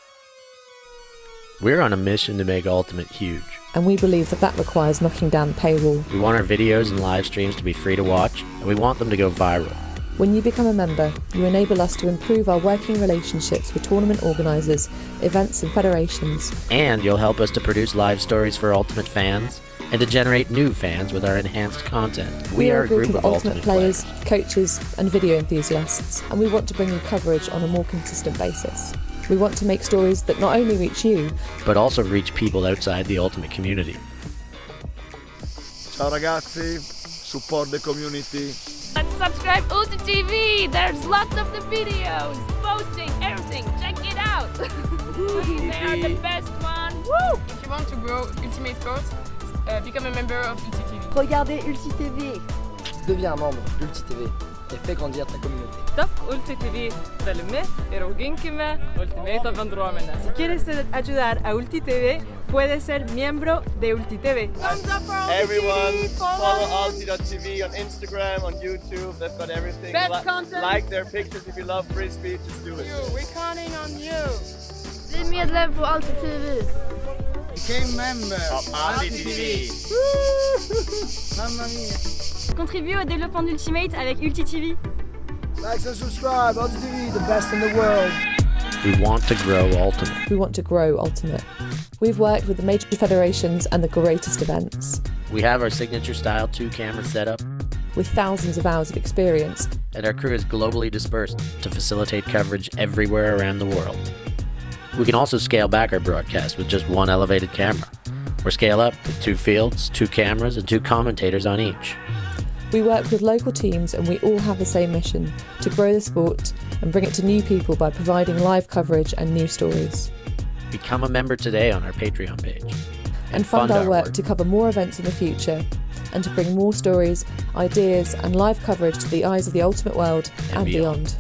We're on a mission to make Ultimate huge. And we believe that that requires knocking down the paywall. We want our videos and live streams to be free to watch, and we want them to go viral. When you become a member, you enable us to improve our working relationships with tournament organisers, events and federations. And you'll help us to produce live stories for Ultimate fans, and to generate new fans with our enhanced content. We are a group of Ultimate players, coaches and video enthusiasts, and we want to bring you coverage on a more consistent basis. We want to make stories that not only reach you, but also reach people outside the Ultimate community. Ciao ragazzi, support the community. Let's subscribe ULTI.TV. There's lots of the videos, posting, everything. Check it out. They are the best one. Woo! If you want to grow Ultimate Sports, become a member of ULTI.TV. Regardez ULTI.TV. Deviens membre d'ULTI.TV et fais grandir ta communauté. Stop ULTI.TV. Dalymi ir auginkime Ultimate bendruomenę. Si quieres ayudar a ULTI.TV, puedes ser miembro de ULTI.TV. Everyone, follow ULTI.TV on Instagram, on YouTube. They've got everything. Best content. Like their pictures if you love Frisbee. Just do it. We're counting on you. Bli medlem på ULTI.TV. Became member of ULTI.TV. Mamma mia. Contribue au développement d'Ultimate avec ULTI.TV. Like and subscribe, ULTI.TV, the best in the world. We want to grow Ultimate. we want to grow Ultimate. We've worked with the major federations and the greatest events. We have our signature style 2-camera setup, With thousands of hours of experience, and our crew is globally dispersed to facilitate coverage everywhere around the world. We can also scale back our broadcast with just one elevated camera, or scale up with 2 fields, 2 cameras, and 2 commentators on each. we work with local teams and we all have the same mission, to grow the sport and bring it to new people by providing live coverage and news stories. Become a member today on our Patreon page. And fund our work to cover more events in the future and to bring more stories, ideas and live coverage to the eyes of the Ultimate world and beyond.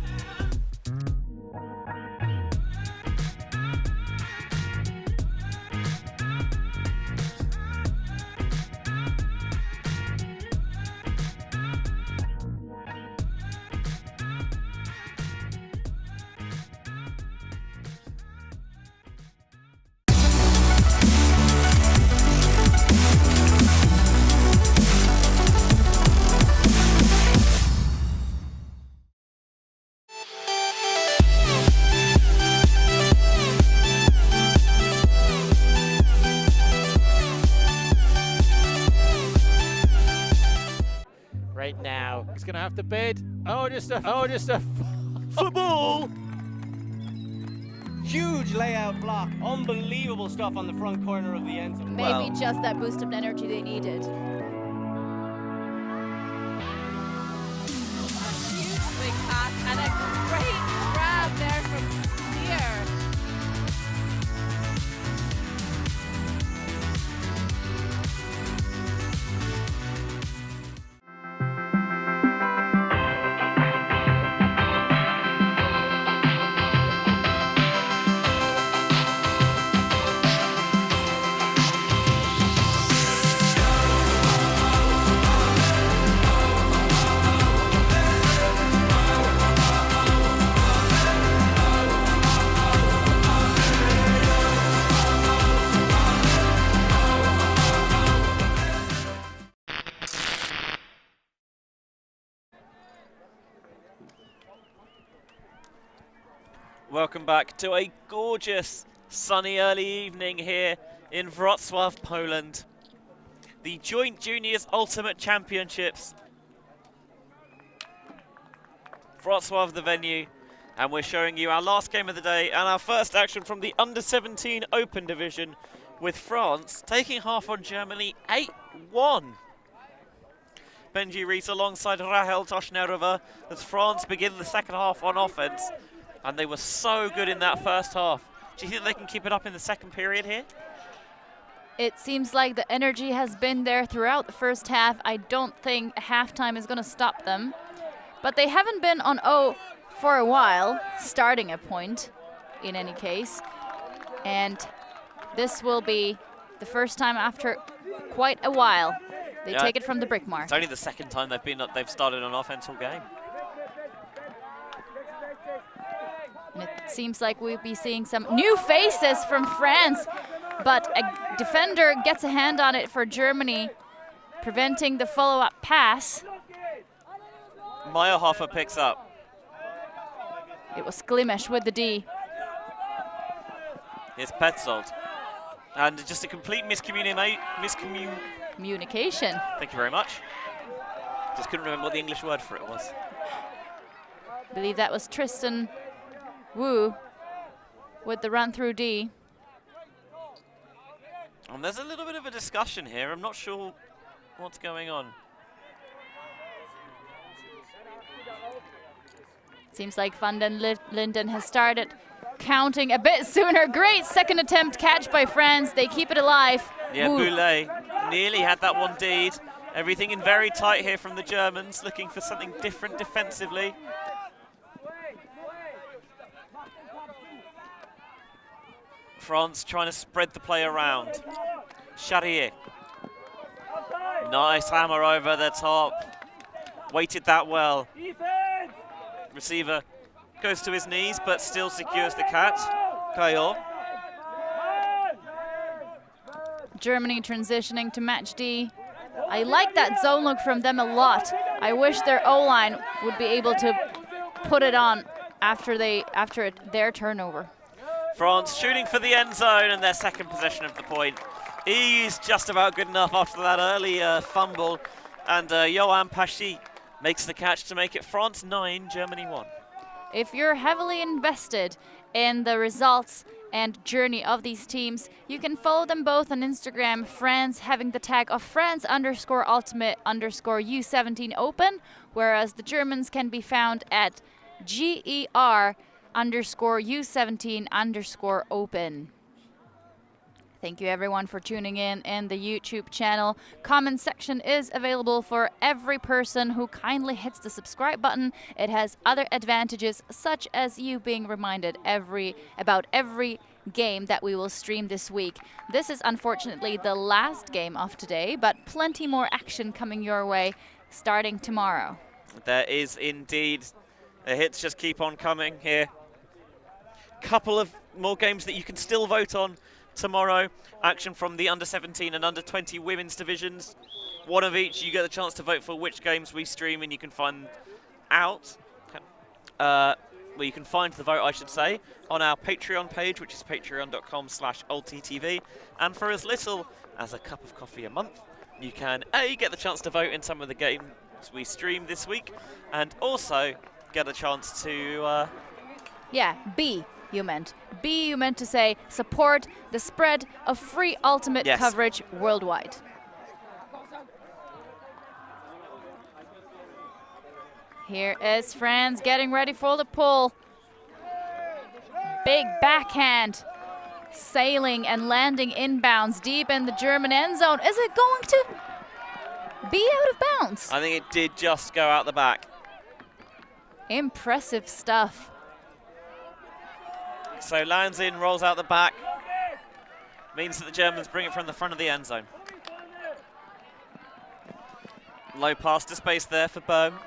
Right now, he's gonna have to bid. Just a football. Huge layout block, unbelievable stuff on the front corner of the end zone. Maybe just that boost of energy they needed. Huge big pass and a great grab there from Steer. Welcome back to a gorgeous sunny early evening here in Wrocław, Poland. The Joint Juniors Ultimate Championships. Wrocław the venue, and we're showing you our last game of the day and our first action from the Under-17 Open Division, with France taking half on Germany 8-1. Benji Rees alongside Rahel Toshnerova as France begin the second half on offense, and they were so good in that first half. Do you think they can keep it up in the second period here? It seems like the energy has been there throughout the first half. I don't think halftime is going to stop them. But they haven't been on 0 for a while, starting a point in any case. And this will be the first time after quite a while they take it from the brick mark. It's only the second time they've started on offense all game. And it seems like we'll be seeing some new faces from France, but a defender gets a hand on it for Germany, preventing the follow-up pass. Meyerhofer picks up. It was Glimesh with the D. Here's Petzold. And just a complete miscommunication. Thank you very much. Just couldn't remember what the English word for it was. I believe that was Tristan Wu with the run through D. And there's a little bit of a discussion here. I'm not sure what's going on. Seems like Van den Linden has started counting a bit sooner. Great second attempt catch by France. They keep it alive. Yeah, Boulet nearly had that one deed. Everything in very tight here from the Germans, looking for something different defensively. France trying to spread the play around. Charrier. Nice hammer over the top. Weighted that well. Receiver goes to his knees, but still secures the catch. Caillot. Germany transitioning to match D. I like that zone look from them a lot. I wish their O-line would be able to put it on after their turnover. France shooting for the end zone and their second possession of the point. He's just about good enough after that early fumble. And Johan Pachy makes the catch to make it France 9, Germany 1. If you're heavily invested in the results and journey of these teams, you can follow them both on Instagram, France having the tag of France_Ultimate_U17 Open, whereas the Germans can be found at GER_U17_Open. Thank you everyone for tuning in the YouTube channel. Comment section is available for every person who kindly hits the subscribe button. It has other advantages, such as you being reminded about every game that we will stream this week. This is unfortunately the last game of today, but plenty more action coming your way starting tomorrow. There is indeed. The hits just keep on coming here. Couple of more games that you can still vote on tomorrow. Action from the under-17 and under-20 women's divisions. One of each. You get the chance to vote for which games we stream, and you can find out. You can find the vote, I should say, on our Patreon page, which is patreon.com/ULTI.TV. And for as little as a cup of coffee a month, you can A, get the chance to vote in some of the games we stream this week, and also get a chance to... B, you meant to say support the spread of free ultimate coverage worldwide. Here is France getting ready for the pull. Big backhand, sailing and landing inbounds deep in the German end zone. Is it going to be out of bounds? I think it did just go out the back. Impressive stuff. So lands in, rolls out the back. Means that the Germans bring it from the front of the end zone. Low pass to space there for Bohm.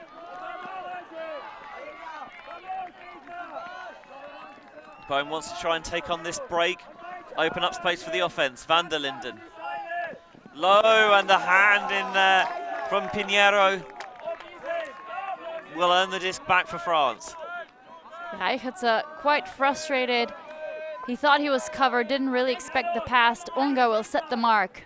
Bohm wants to try and take on this break. Open up space for the offense. Van der Linden. Low, and the hand in there from Pinheiro will earn the disc back for France. Reichertse quite frustrated. He thought he was covered, didn't really expect the pass. Unga will set the mark.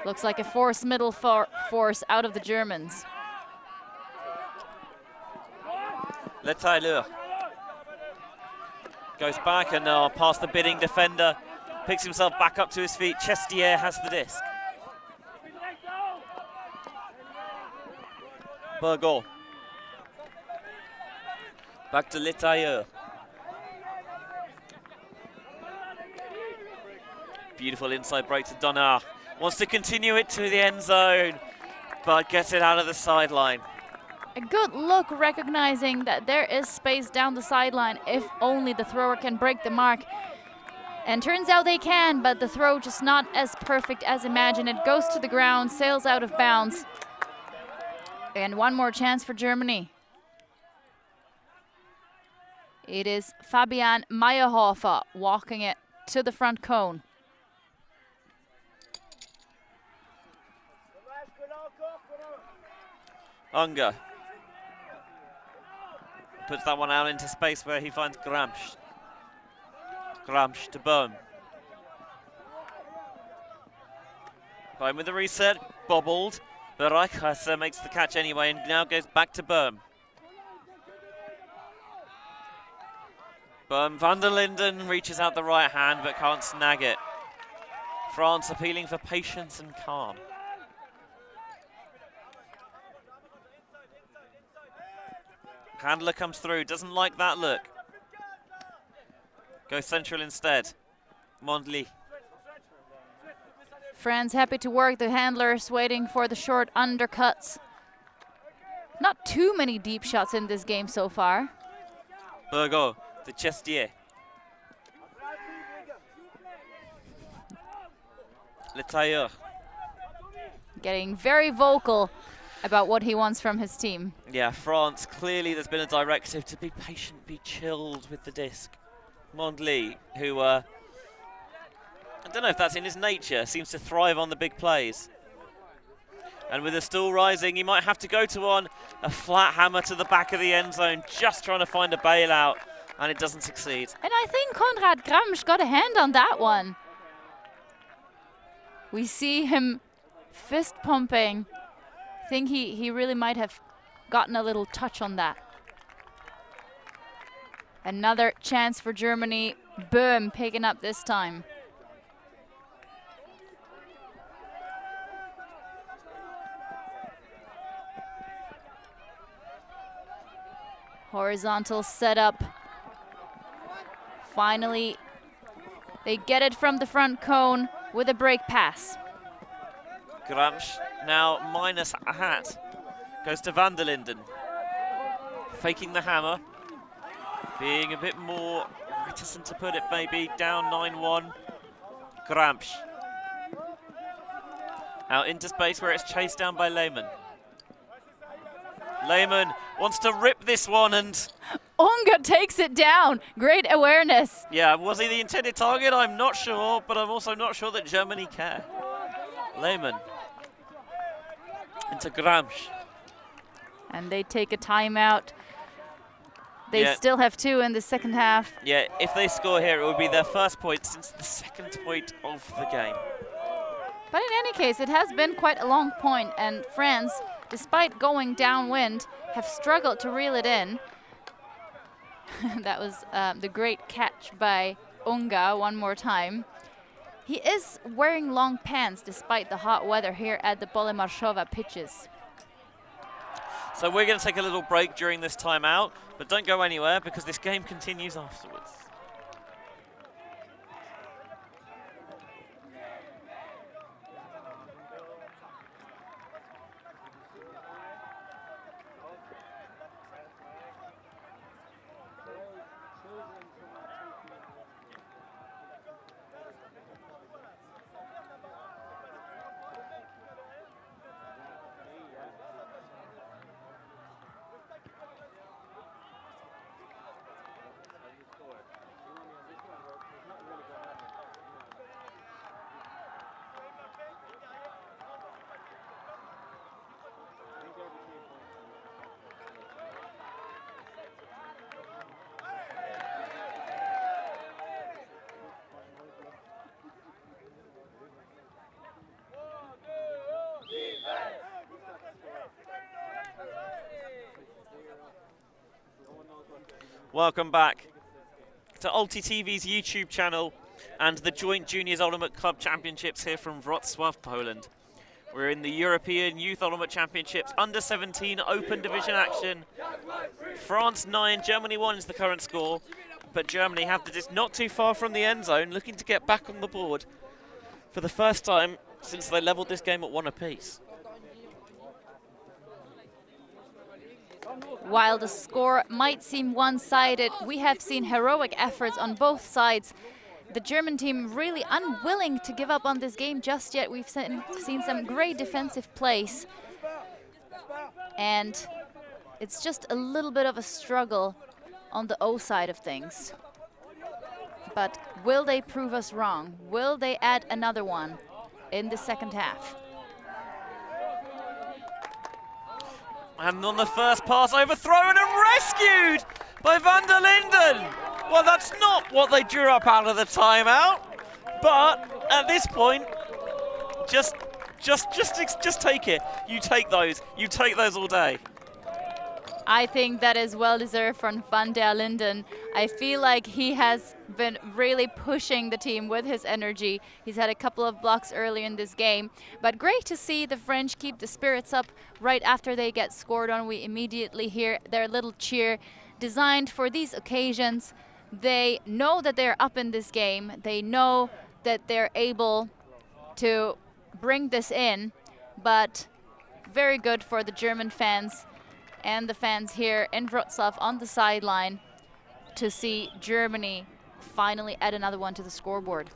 Looks like a forced middle force out of the Germans. Le Tailleur goes back and past the bidding defender. Picks himself back up to his feet. Chestier has the disc. Burgos. Back to Le Tailleur. Beautiful inside break to Donard. Wants to continue it to the end zone, but gets it out of the sideline. A good look, recognizing that there is space down the sideline if only the thrower can break the mark. And turns out they can, but the throw just not as perfect as imagined. It goes to the ground, sails out of bounds. And one more chance for Germany. It is Fabian Meyerhofer walking it to the front cone. Unga puts that one out into space where he finds Gramsch. Gramsch to Bohm. Bohm with the reset, bobbled, but Reichertse makes the catch anyway and now goes back to Bohm. Bohm, van der Linden reaches out the right hand but can't snag it. France appealing for patience and calm. Handler comes through, doesn't like that look. Goes central instead. Mondli. France happy to work the handlers, waiting for the short undercuts. Not too many deep shots in this game so far. Burgos, the Chestier. Le Tailleur. Getting very vocal about what he wants from his team. Yeah, France, clearly there's been a directive to be patient, be chilled with the disc. Mondli, who, I don't know if that's in his nature, seems to thrive on the big plays. And with the stool rising, he might have to go to one. A flat hammer to the back of the end zone, just trying to find a bailout, and it doesn't succeed. And I think Konrad Gramsch got a hand on that one. We see him fist pumping. I think he really might have gotten a little touch on that. Another chance for Germany. Bohm picking up this time. Horizontal setup. Finally, they get it from the front cone with a break pass. Gramsch now minus a hat. Goes to van der Linden. Faking the hammer. Being a bit more reticent to put it, maybe. Down 9-1. Gramsch. Out into space where it's chased down by Lehmann. Lehmann wants to rip this one and... Unga takes it down. Great awareness. Yeah, was he the intended target? I'm not sure, but I'm also not sure that Germany care. Lehmann. Into Gramsch. And they take a timeout. They still have 2 in the second half. Yeah, if they score here, it would be their first point since the second point of the game. But in any case, it has been quite a long point, and France, despite going downwind, have struggled to reel it in. That was the great catch by Unga one more time. He is wearing long pants despite the hot weather here at the Polemarchova pitches. So we're going to take a little break during this timeout, but don't go anywhere because this game continues afterwards. Welcome back to ULTI.TV's YouTube channel and the Joint Juniors Ultimate Club Championships here from Wrocław, Poland. We're in the European Youth Ultimate Championships Under 17 Open Division action. France 9, Germany 1 is the current score, but Germany have the not too far from the end zone, looking to get back on the board for the first time since they levelled this game at 1 apiece. While the score might seem one-sided, we have seen heroic efforts on both sides. The German team really unwilling to give up on this game just yet. We've seen some great defensive plays. And it's just a little bit of a struggle on the O side of things. But will they prove us wrong? Will they add another one in the second half? And on the first pass, overthrown and rescued by Van der Linden. Well, that's not what they drew up out of the timeout, but at this point, just take it. You take those all day. I think that is well deserved from Van der Linden. I feel like he has been really pushing the team with his energy. He's had a couple of blocks earlier in this game, but great to see the French keep the spirits up right after they get scored on. We immediately hear their little cheer designed for these occasions. They know that they're up in this game. They know that they're able to bring this in, but very good for the German fans and the fans here in Wrocław on the sideline to see Germany finally add another one to the scoreboard.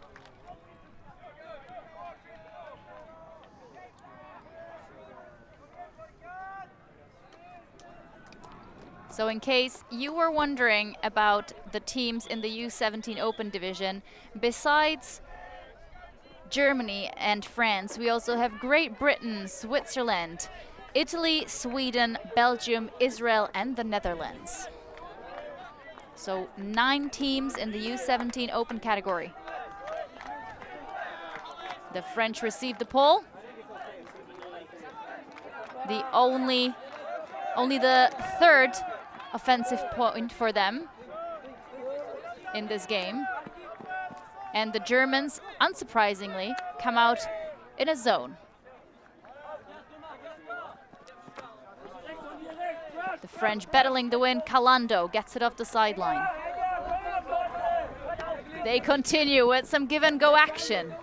So in case you were wondering about the teams in the U17 Open Division, besides Germany and France, we also have Great Britain, Switzerland, Italy, Sweden, Belgium, Israel, and the Netherlands. So 9 teams in the U17 Open category. The French received the pole. Only the third offensive point for them in this game. And the Germans, unsurprisingly, come out in a zone. The French battling the wind. Calando gets it off the sideline. They continue with some give and go action.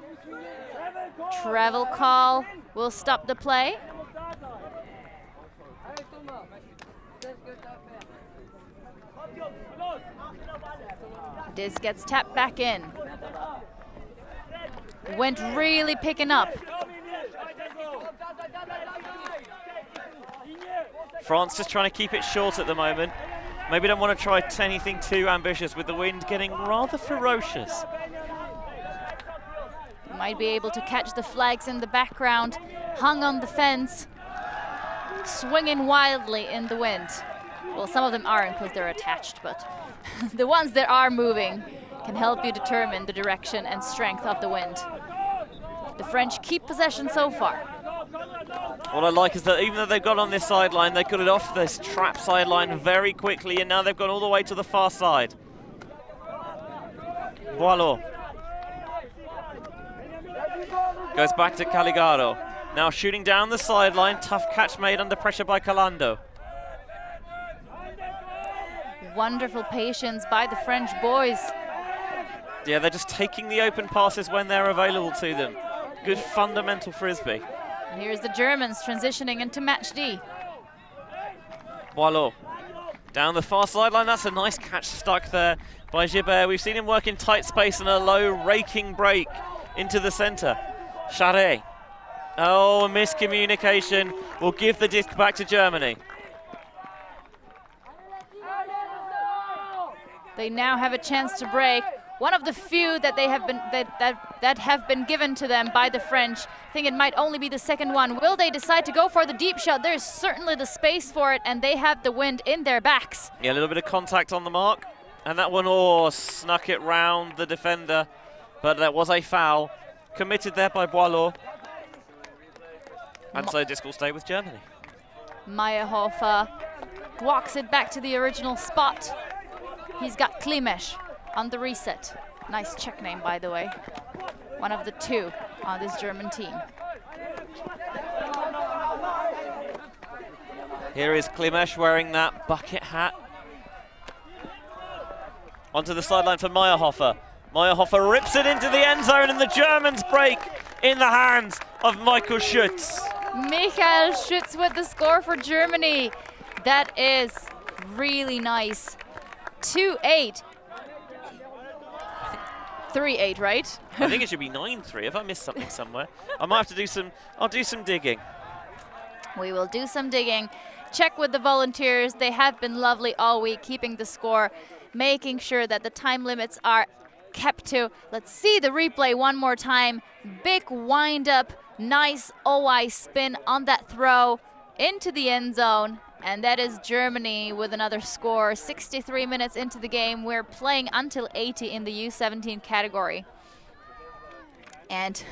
Travel call will stop the play. This gets tapped back in. Wind really picking up. France just trying to keep it short at the moment. Maybe don't want to try anything too ambitious with the wind getting rather ferocious. Might be able to catch the flags in the background, hung on the fence, swinging wildly in the wind. Well, some of them aren't because they're attached, but the ones that are moving can help you determine the direction and strength of the wind. The French keep possession so far. What I like is that even though they've got on this sideline, they got it off this trap sideline very quickly, and now they've gone all the way to the far side. Boileau goes back to Caligaro. Now shooting down the sideline, tough catch made under pressure by Calando. Wonderful patience by the French boys. Yeah, they're just taking the open passes when they're available to them. Good fundamental Frisbee. And here's the Germans transitioning into match D. Boileau down the far sideline. That's a nice catch stuck there by Gibert. We've seen him work in tight space and a low raking break into the center. Charret. Oh, a miscommunication will give the disc back to Germany. They now have a chance to break. One of the few that they have been that have been given to them by the French. I think it might only be the second one. Will they decide to go for the deep shot? There's certainly the space for it, and they have the wind in their backs. Yeah, a little bit of contact on the mark, and that one snuck it round the defender, but that was a foul committed there by Boileau. And so disc will stay with Germany. Meyerhofer walks it back to the original spot. He's got Klimesh on the reset. Nice check name, by the way. One of the two on this German team. Here is Klimesh wearing that bucket hat. Onto the sideline for Meyerhofer. Meyerhofer rips it into the end zone, and the Germans break in the hands of Michael Schütz. Michael Schütz with the score for Germany. That is really nice. 2-8. 3-8, right? I think it should be 9-3 if I missed something somewhere. I might have to do some, I'll do some digging. We will do some digging. Check with the volunteers. They have been lovely all week, keeping the score, making sure that the time limits are kept to. Let's see the replay one more time. Big wind up, nice OI spin on that throw into the end zone. And that is Germany with another score. 63 minutes into the game. We're playing until 80 in the U17 category. And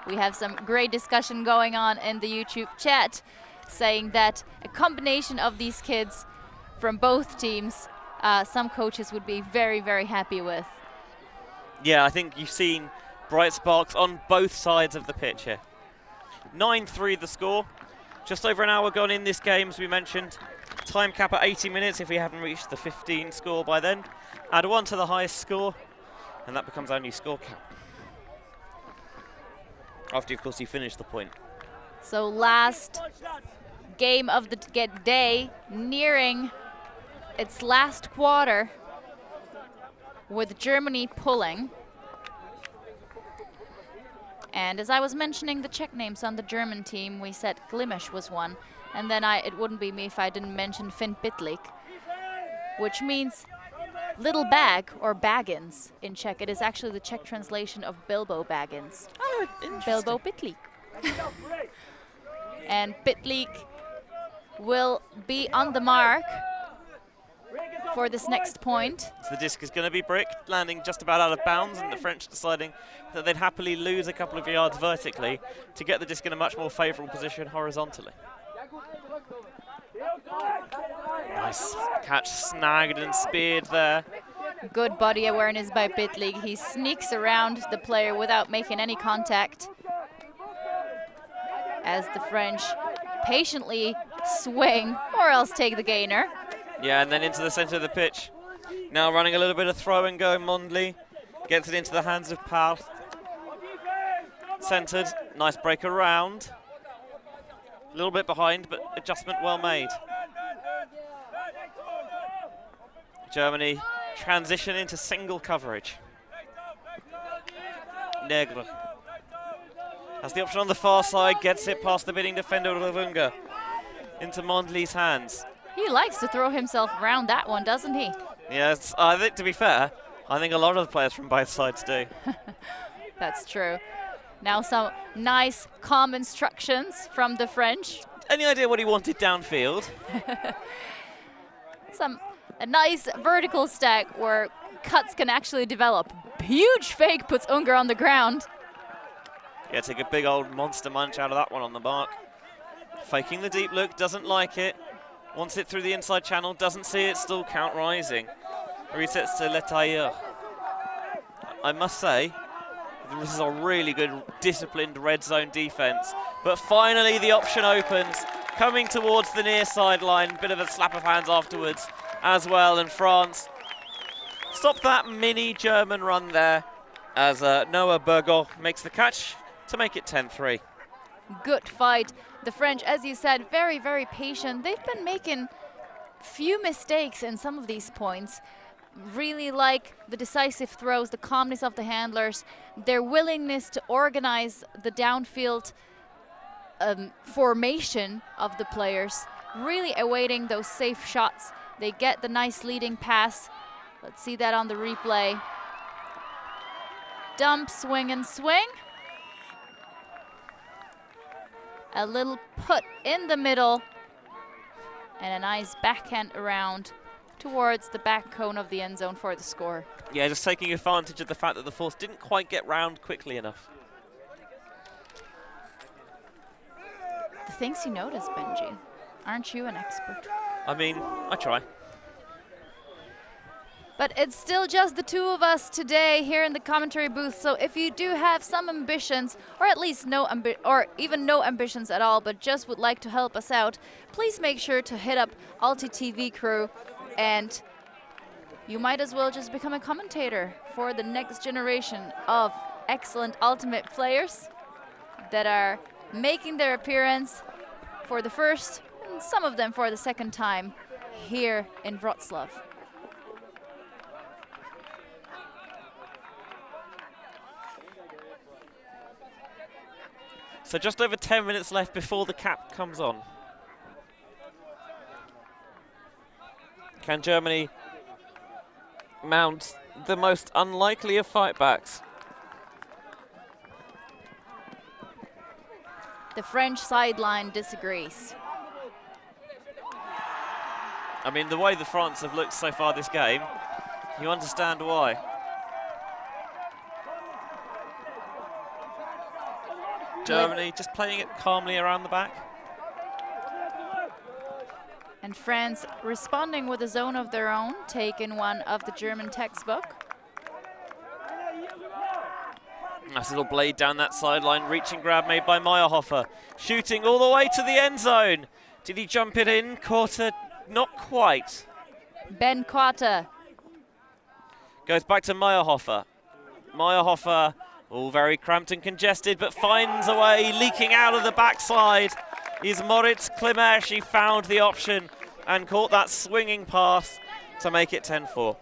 we have some great discussion going on in the YouTube chat, saying that a combination of these kids from both teams, some coaches would be very, very happy with. Yeah, I think you've seen bright sparks on both sides of the pitch here. 9-3 the score. Just over an hour gone in this game, as we mentioned. Time cap at 80 minutes if we haven't reached the 15 score by then. Add 1 to the highest score, and that becomes our new score cap. After, of course, you finish the point. So last game of the day, nearing its last quarter, with Germany pulling. And as I was mentioning the Czech names on the German team, we said Klimesh was one. And then it wouldn't be me if I didn't mention Finn Pitlik, which means little bag or Baggins in Czech. It is actually the Czech translation of Bilbo Baggins. Oh, interesting. Bilbo Pitlik. And Pitlik will be on the mark for this next point. So the disc is going to be bricked, landing just about out of bounds, and the French deciding that they'd happily lose a couple of yards vertically to get the disc in a much more favourable position horizontally. Nice catch, snagged and speared there. Good body awareness by Pitlik. He sneaks around the player without making any contact, as the French patiently swing or else take the gainer. Yeah, and then into the centre of the pitch. Now running a little bit of throw and go, Mondley gets it into the hands of Pal. Centred, nice break around. A little bit behind, but adjustment well made. Germany transition into single coverage. Negre has the option on the far side, gets it past the bidding defender Ravunga into Mondley's hands. He likes to throw himself around that one, doesn't he? Yes, I think, to be fair, I think a lot of the players from both sides do. That's true. Now some nice, calm instructions from the French. Any idea what he wanted downfield? A nice vertical stack where cuts can actually develop. Huge fake puts Unger on the ground. Yeah, take a big old monster munch out of that one on the mark. Faking the deep look, doesn't like it. Wants it through the inside channel, doesn't see it, still count rising. Resets to Le Tailleur. I must say, this is a really good, disciplined red zone defense. But finally the option opens, coming towards the near sideline. Bit of a slap of hands afterwards as well, and France stop that mini German run there as Noah Burgot makes the catch to make it 10-3. Good fight. The French, as you said, very, very patient. They've been making few mistakes in some of these points. Really like the decisive throws, the calmness of the handlers, their willingness to organize the downfield formation of the players, really awaiting those safe shots. They get the nice leading pass. Let's see that on the replay. Dump, swing, and swing. A little put in the middle, and a nice backhand around towards the back cone of the end zone for the score. Yeah, just taking advantage of the fact that the force didn't quite get round quickly enough. The things you notice, Benji. Aren't you an expert? I mean, I try. But it's still just the two of us today here in the commentary booth. So if you do have some ambitions, or at least no ambitions at all, but just would like to help us out, please make sure to hit up ULTI.TV crew, and you might as well just become a commentator for the next generation of excellent Ultimate players that are making their appearance for the first, and some of them for the second time here in Wrocław. So just over 10 minutes left before the cap comes on. Can Germany mount the most unlikely of fightbacks? The French sideline disagrees. I mean, the way the France have looked so far this game, you understand why. Germany just playing it calmly around the back. And France responding with a zone of their own, taking one of the German textbook. Nice little blade down that sideline, reaching grab made by Meyerhofer. Shooting all the way to the end zone. Did he jump it in? Quarter, not quite. Ben Quarter. Goes back to Meyerhofer. Meyerhofer, all very cramped and congested, but finds a way, leaking out of the backside. Is Moritz Klimesh. He found the option and caught that swinging pass to make it 10-4.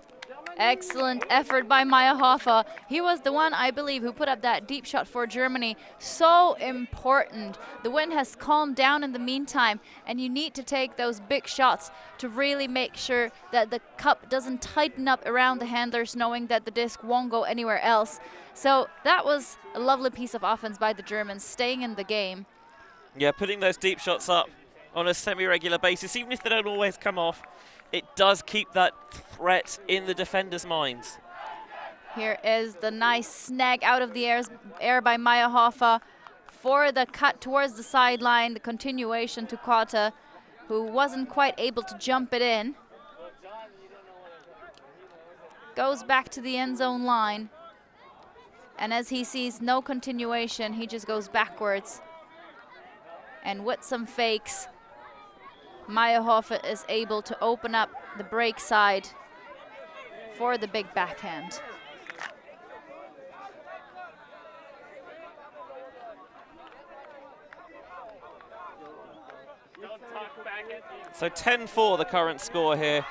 Excellent effort by Meyerhofer. He was the one, I believe, who put up that deep shot for Germany. So important. The wind has calmed down in the meantime, and you need to take those big shots to really make sure that the cup doesn't tighten up around the handlers, knowing that the disc won't go anywhere else. So that was a lovely piece of offense by the Germans, staying in the game. Yeah, putting those deep shots up on a semi-regular basis, even if they don't always come off, it does keep that threat in the defenders' minds. Here is the nice snag out of the air by Meyerhofer for the cut towards the sideline, the continuation to Quarter, who wasn't quite able to jump it in. Goes back to the end zone line. And as he sees no continuation, he just goes backwards. And with some fakes, Meyerhofer is able to open up the break side for the big backhand. So 10-4 the current score here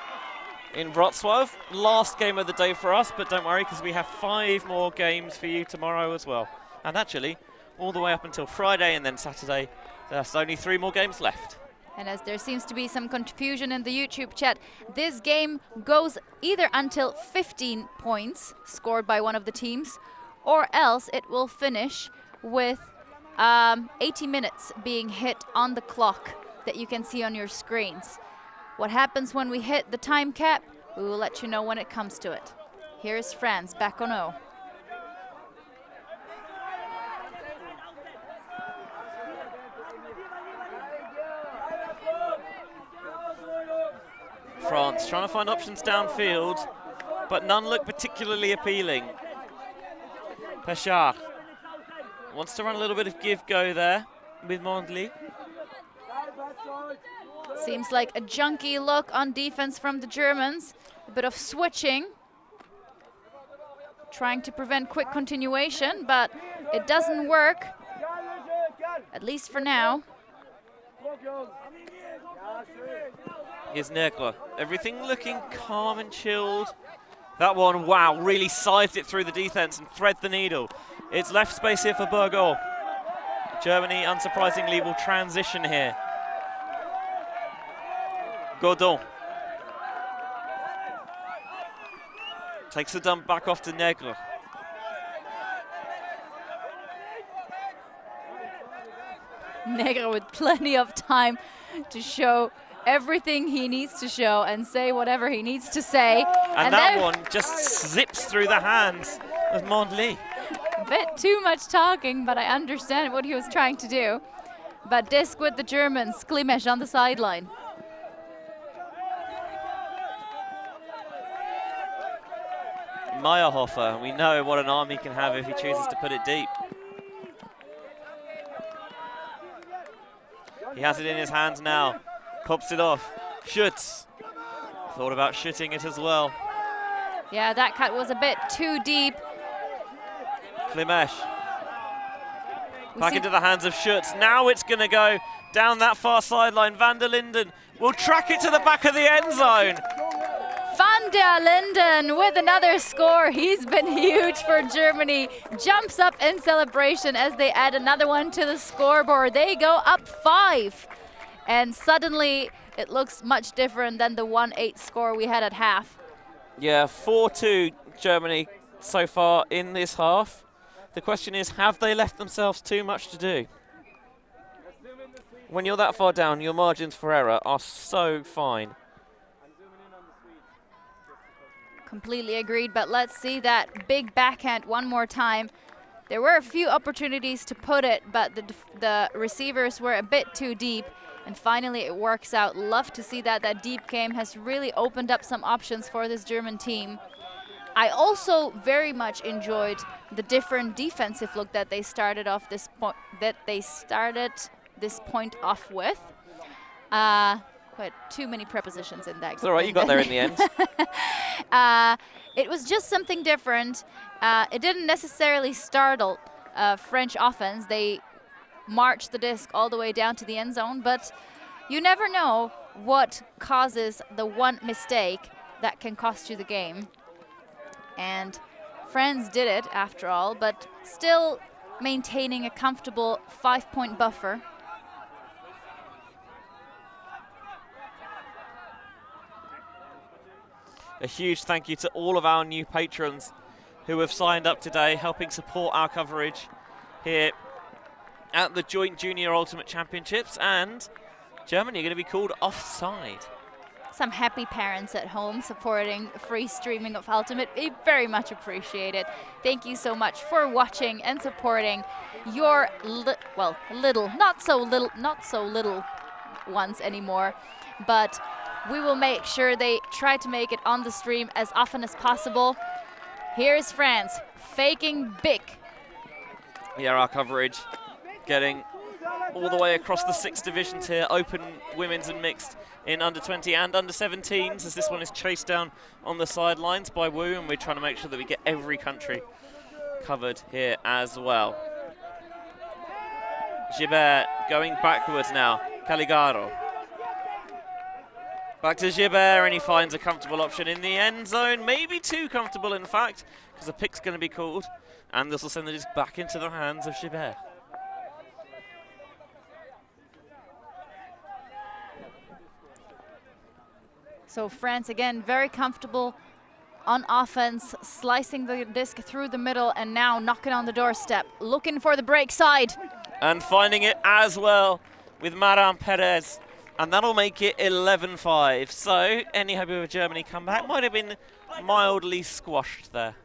in Wrocław. Last game of the day for us, but don't worry, because we have 5 more games for you tomorrow as well. And actually, all the way up until Friday and then Saturday, there's only 3 more games left. And as there seems to be some confusion in the YouTube chat, this game goes either until 15 points scored by one of the teams, or else it will finish with 80 minutes being hit on the clock that you can see on your screens. What happens when we hit the time cap? We will let you know when it comes to it. Here's France back on O. France trying to find options downfield, but none look particularly appealing. Pechard wants to run a little bit of give-go there with Mondli. Seems like a junky look on defense from the Germans. A bit of switching. Trying to prevent quick continuation, but it doesn't work. At least for now. Here's Negre. Everything looking calm and chilled. That one, wow, really scythed it through the defense and thread the needle. It's left space here for Burgos. Germany, unsurprisingly, will transition here. Godon. Takes the dump back off to Negre. Negre with plenty of time to show everything he needs to show and say whatever he needs to say. And that one just zips through the hands of Mondli. A bit too much talking, but I understand what he was trying to do. But disc with the Germans, Klimesh on the sideline. Meyerhofer. We know what an arm he can have if he chooses to put it deep. He has it in his hands now. Pops it off. Shoots. Thought about shooting it as well. Yeah, that cut was a bit too deep. Klimesh. Back into the hands of Schutz. Now it's going to go down that far sideline. Van der Linden will track it to the back of the end zone. Van der Linden with another score. He's been huge for Germany. Jumps up in celebration as they add another one to the scoreboard. They go up 5. And suddenly it looks much different than the 1-8 score we had at half. Yeah, 4-2 Germany so far in this half. The question is, have they left themselves too much to do? When you're that far down, your margins for error are so fine. Completely agreed, but let's see that big backhand one more time. There were a few opportunities to put it, but the receivers were a bit too deep, and finally it works out. Love to see that that deep game has really opened up some options for this German team. I also very much enjoyed the different defensive look that they started off this point. This point off with. Quite too many prepositions in that. It's all right, you got there in the end. It was just something different. It didn't necessarily startle French offense. They marched the disc all the way down to the end zone, but you never know what causes the one mistake that can cost you the game. And France did it after all, but still maintaining a comfortable 5-point buffer. A huge thank you to all of our new patrons who have signed up today, helping support our coverage here at the Joint Junior Ultimate Championships, and Germany are going to be called offside. Some happy parents at home supporting free streaming of Ultimate. We very much appreciate it. Thank you so much for watching and supporting your not so little ones anymore, but we will make sure they try to make it on the stream as often as possible. Here's France faking big. Yeah, our coverage getting all the way across the 6 divisions here, open, women's and mixed in under 20 and under 17s, as this one is chased down on the sidelines by Wu, and we're trying to make sure that we get every country covered here as well. Gibert going backwards now, Caligaro. Back to Gibert, and he finds a comfortable option in the end zone, maybe too comfortable in fact, because a pick's going to be called, and this will send the disc back into the hands of Gibert. So France again very comfortable on offense, slicing the disc through the middle and now knocking on the doorstep, looking for the break side. And finding it as well with Maran Perez. And that'll make it 11-5. So any hope of a Germany comeback might have been mildly squashed there.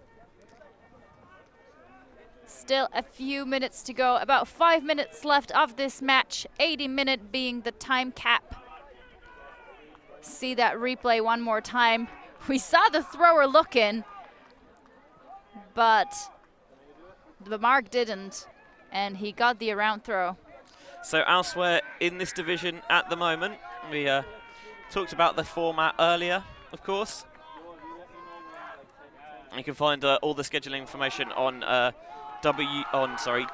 Still a few minutes to go, about 5 minutes left of this match, 80-minute being the time cap. See that replay one more time. We saw the thrower looking, but the mark didn't, and he got the around throw. So elsewhere in this division at the moment, we talked about the format earlier, of course. You can find all the scheduling information on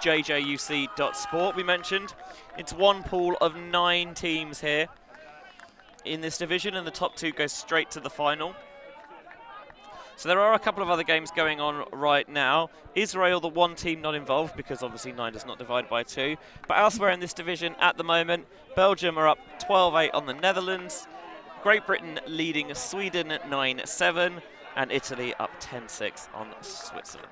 jjuc.sport. We mentioned it's one pool of 9 teams here in this division, and the top 2 go straight to the final. So there are a couple of other games going on right now. Israel, the one team not involved, because obviously 9 does not divide by 2. But elsewhere in this division at the moment, Belgium are up 12-8 on the Netherlands, Great Britain leading Sweden at 9-7, and Italy up 10-6 on Switzerland.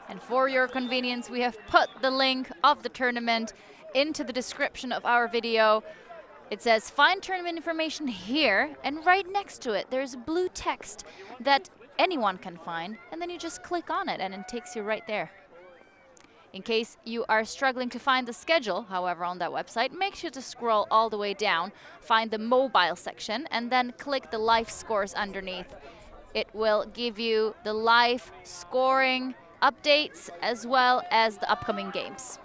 And for your convenience, we have put the link of the tournament into the description of our video. It says find tournament information here, and right next to it there's blue text that anyone can find, and then you just click on it and it takes you right there. In case you are struggling to find the schedule, however, on that website, make sure to scroll all the way down, find the mobile section, and then click the live scores underneath. It will give you the live scoring updates as well as the upcoming games.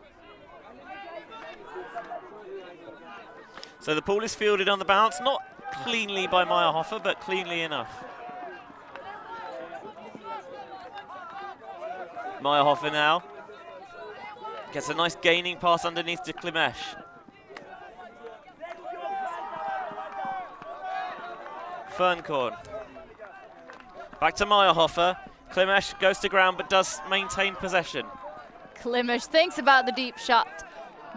So the ball is fielded on the bounce, not cleanly by Meyerhofer, but cleanly enough. Meyerhofer now gets a nice gaining pass underneath to Klimesh. Fernkorn. Back to Meyerhofer. Klimesh goes to ground but does maintain possession. Klimesh thinks about the deep shot,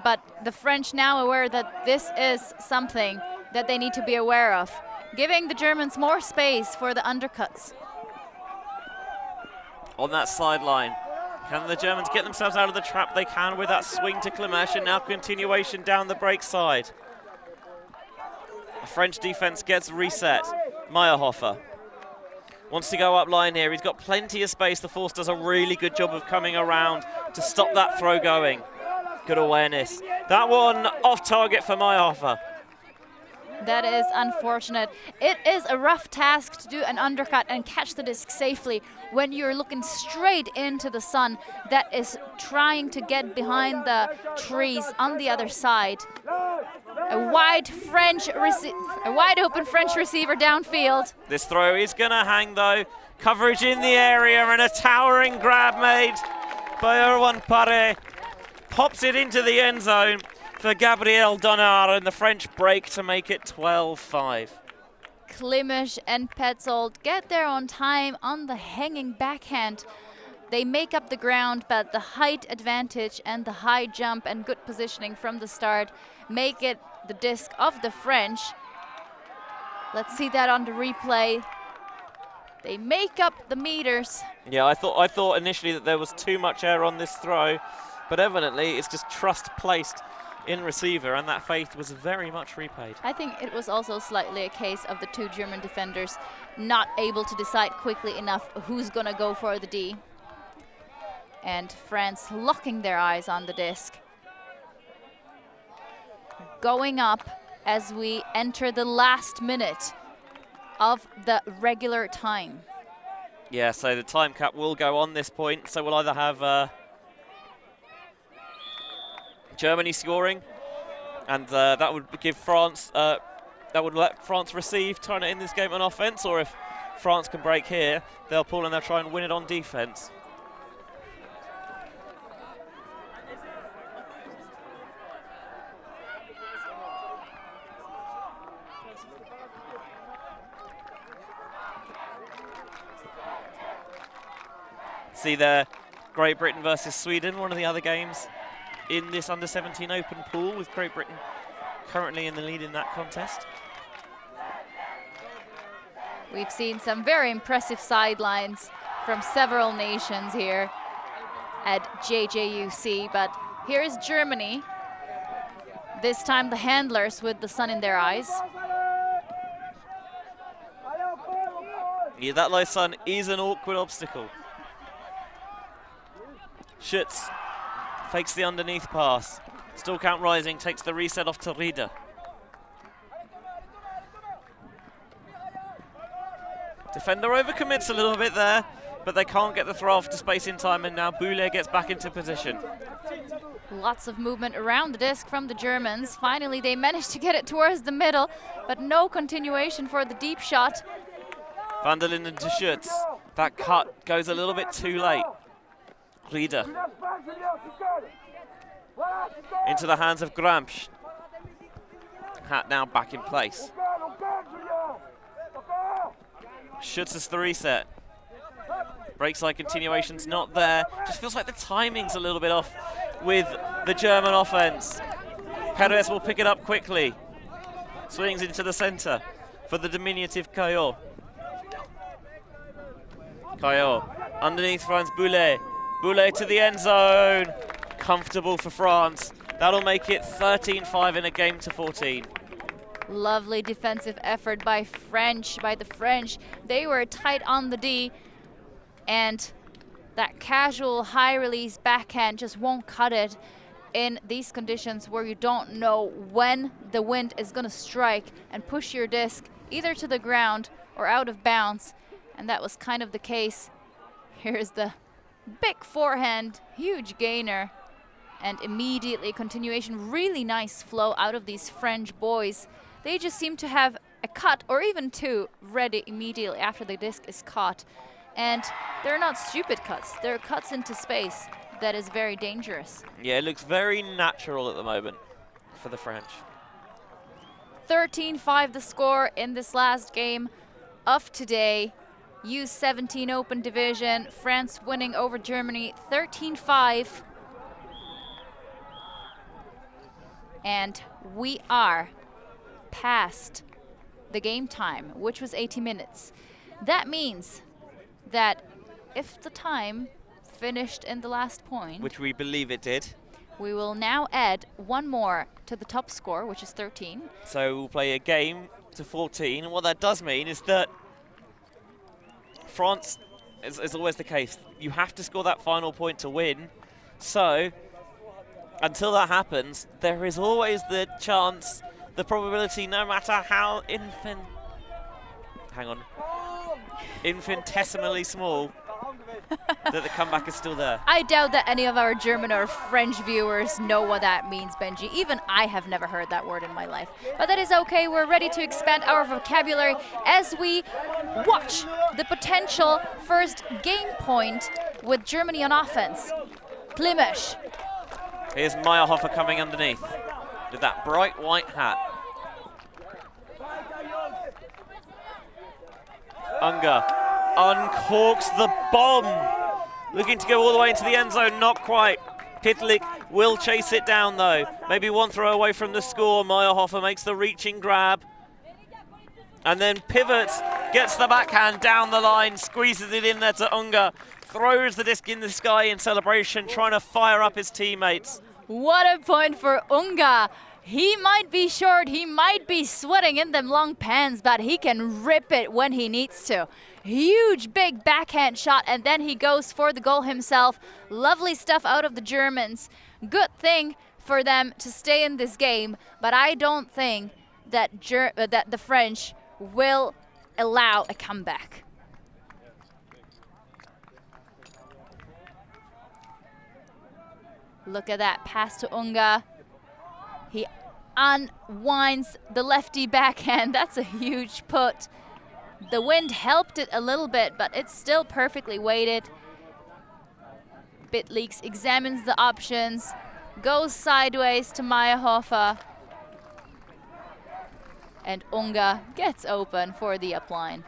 but the French now aware that this is something that they need to be aware of, giving the Germans more space for the undercuts. On that sideline, can the Germans get themselves out of the trap? They can with that swing to Klimesh, and now continuation down the break side. The French defense gets reset. Meyerhofer wants to go up line here. He's got plenty of space. The force does a really good job of coming around to stop that throw going. Good awareness. That one off target for Meyerhofer. That is unfortunate. It is a rough task to do an undercut and catch the disc safely when you're looking straight into the sun that is trying to get behind the trees on the other side. A wide open French receiver downfield. This throw is going to hang though. Coverage in the area and a towering grab made by Erwan Paré. Pops it into the end zone for Gabriel Donard, and the French break to make it 12-5. Klimesh and Petzold get there on time on the hanging backhand. They make up the ground, but the height advantage and the high jump and good positioning from the start make it the disc of the French. Let's see that on the replay. They make up the meters. Yeah, I thought initially that there was too much air on this throw, but evidently it's just trust placed in receiver, and that faith was very much repaid. I think it was also slightly a case of the two German defenders not able to decide quickly enough who's going to go for the D. And France locking their eyes on the disc. Going up as we enter the last minute of the regular time. Yeah, so the time cap will go on this point, so we'll either have Germany scoring, and that would give France, that would let France receive, turn it in this game on offense, or if France can break here, they'll pull and they'll try and win it on defense. See there, Great Britain versus Sweden, one of the other games in this under-17 open pool, with Great Britain currently in the lead in that contest. We've seen some very impressive sidelines from several nations here at JJUC, but here is Germany. This time the handlers with the sun in their eyes. Yeah, that low sun is an awkward obstacle. Schütz fakes the underneath pass. Still count rising, takes the reset off to Rieder. Defender overcommits a little bit there, but they can't get the throw off to space in time, and now Boulet gets back into position. Lots of movement around the disc from the Germans. Finally, they managed to get it towards the middle, but no continuation for the deep shot. Van der Linden to Schütz. That cut goes a little bit too late. Rieder. Into the hands of Gramsch. Hat now back in place. Schütz is the reset. Breakside continuation's not there. Just feels like the timing's a little bit off with the German offense. Perez will pick it up quickly. Swings into the center for the diminutive Caillot. Caillot underneath finds Boulet. Boulet to the end zone. Comfortable for France. That'll make it 13-5 in a game to 14. Lovely defensive effort by the French. They were tight on the D, and that casual high release backhand just won't cut it in these conditions where you don't know when the wind is going to strike and push your disc either to the ground or out of bounds. And that was kind of the case. Here's the big forehand, huge gainer, and immediately continuation. Really nice flow out of these French boys. They just seem to have a cut or even two ready immediately after the disc is caught. And they're not stupid cuts. They're cuts into space that is very dangerous. Yeah, it looks very natural at the moment for the French. 13-5 the score in this last game of today. U17 Open Division, France winning over Germany 13-5. And we are past the game time, which was 80 minutes. That means that if the time finished in the last point, which we believe it did, we will now add one more to the top score, which is 13. So we'll play a game to 14. And what that does mean is that France, is always the case, you have to score that final point to win. So until that happens, there is always the chance, the probability, no matter how infinitesimally small, that the comeback is still there. I doubt that any of our German or French viewers know what that means, Benji. Even I have never heard that word in my life. But that is okay. We're ready to expand our vocabulary as we watch the potential first game point with Germany on offense. Klimesh. Here's Meyerhofer coming underneath with that bright white hat. Unger uncorks the bomb. Looking to go all the way into the end zone, not quite. Pitlik will chase it down though. Maybe one throw away from the score. Meyerhofer makes the reaching grab. And then pivots, gets the backhand down the line, squeezes it in there to Unger. Throws the disc in the sky in celebration, trying to fire up his teammates. What a point for Unger. He might be short, he might be sweating in them long pants, but he can rip it when he needs to. Huge, big backhand shot, and then he goes for the goal himself. Lovely stuff out of the Germans. Good thing for them to stay in this game, but I don't think that, that the French will allow a comeback. Look at that pass to Unger. He unwinds the lefty backhand. That's a huge put. The wind helped it a little bit, but it's still perfectly weighted. Bitleaks examines the options, goes sideways to Meyerhofer. And Unger gets open for the upline.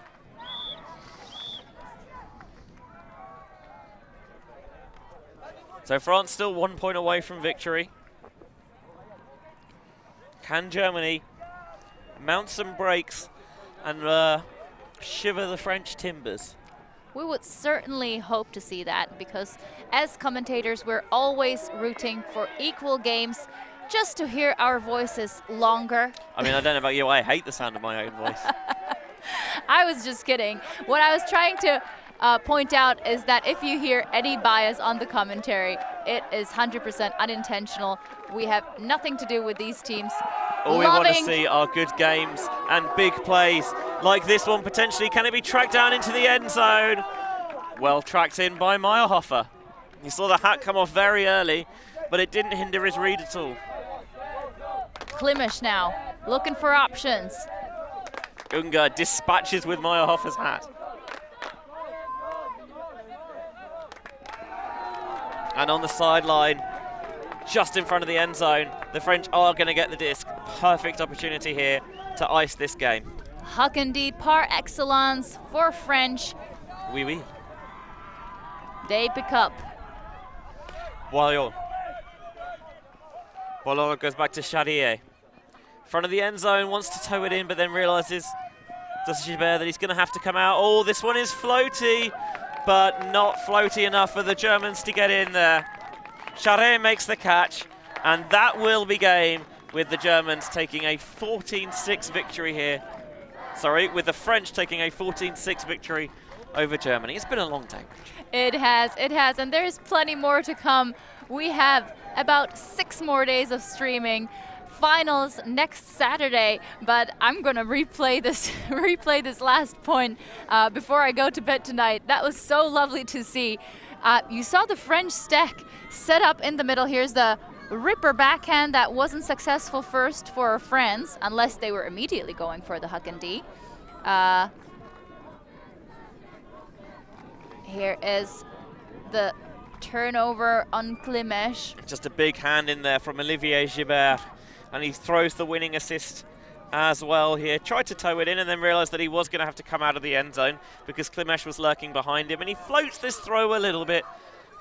So France still 1 point away from victory. Can Germany mount some breaks and shiver the French timbers? We would certainly hope to see that, because as commentators, we're always rooting for equal games just to hear our voices longer. I mean, I don't know about you, I hate the sound of my own voice. I was just kidding. What I was trying to point out is that if you hear any bias on the commentary, it is 100% unintentional. We have nothing to do with these teams. All we want to see are good games and big plays like this one potentially. Can it be tracked down into the end zone? Well tracked in by Meyerhofer. You saw the hat come off very early, but it didn't hinder his read at all. Klimesh now, looking for options. Unger dispatches with Meyerhofer's hat. And on the sideline, just in front of the end zone, the French are going to get the disc. Perfect opportunity here to ice this game. Huck indeed, par excellence for French. Oui, oui. They pick up. Boillon goes back to Charrier. Front of the end zone, wants to toe it in, but then realizes, does Gilbert, that he's going to have to come out. Oh, this one is floaty, but not floaty enough for the Germans to get in there. Charrier makes the catch, and that will be game, with the Germans taking a 14-6 victory here. Sorry, with the French taking a 14-6 victory over Germany. It's been a long day. It has, and there's plenty more to come. We have about 6 more days of streaming finals next Saturday, but I'm gonna replay this last point before I go to bed tonight. That was so lovely to see. You saw the French stack set up in the middle. Here's the ripper backhand that wasn't successful first for France, unless they were immediately going for the Huck and D. Here is the turnover on Klimesh. Just a big hand in there from Olivier Gibert, and he throws the winning assist as well here. Tried to toe it in and then realised that he was going to have to come out of the end zone because Klimesh was lurking behind him, and he floats this throw a little bit,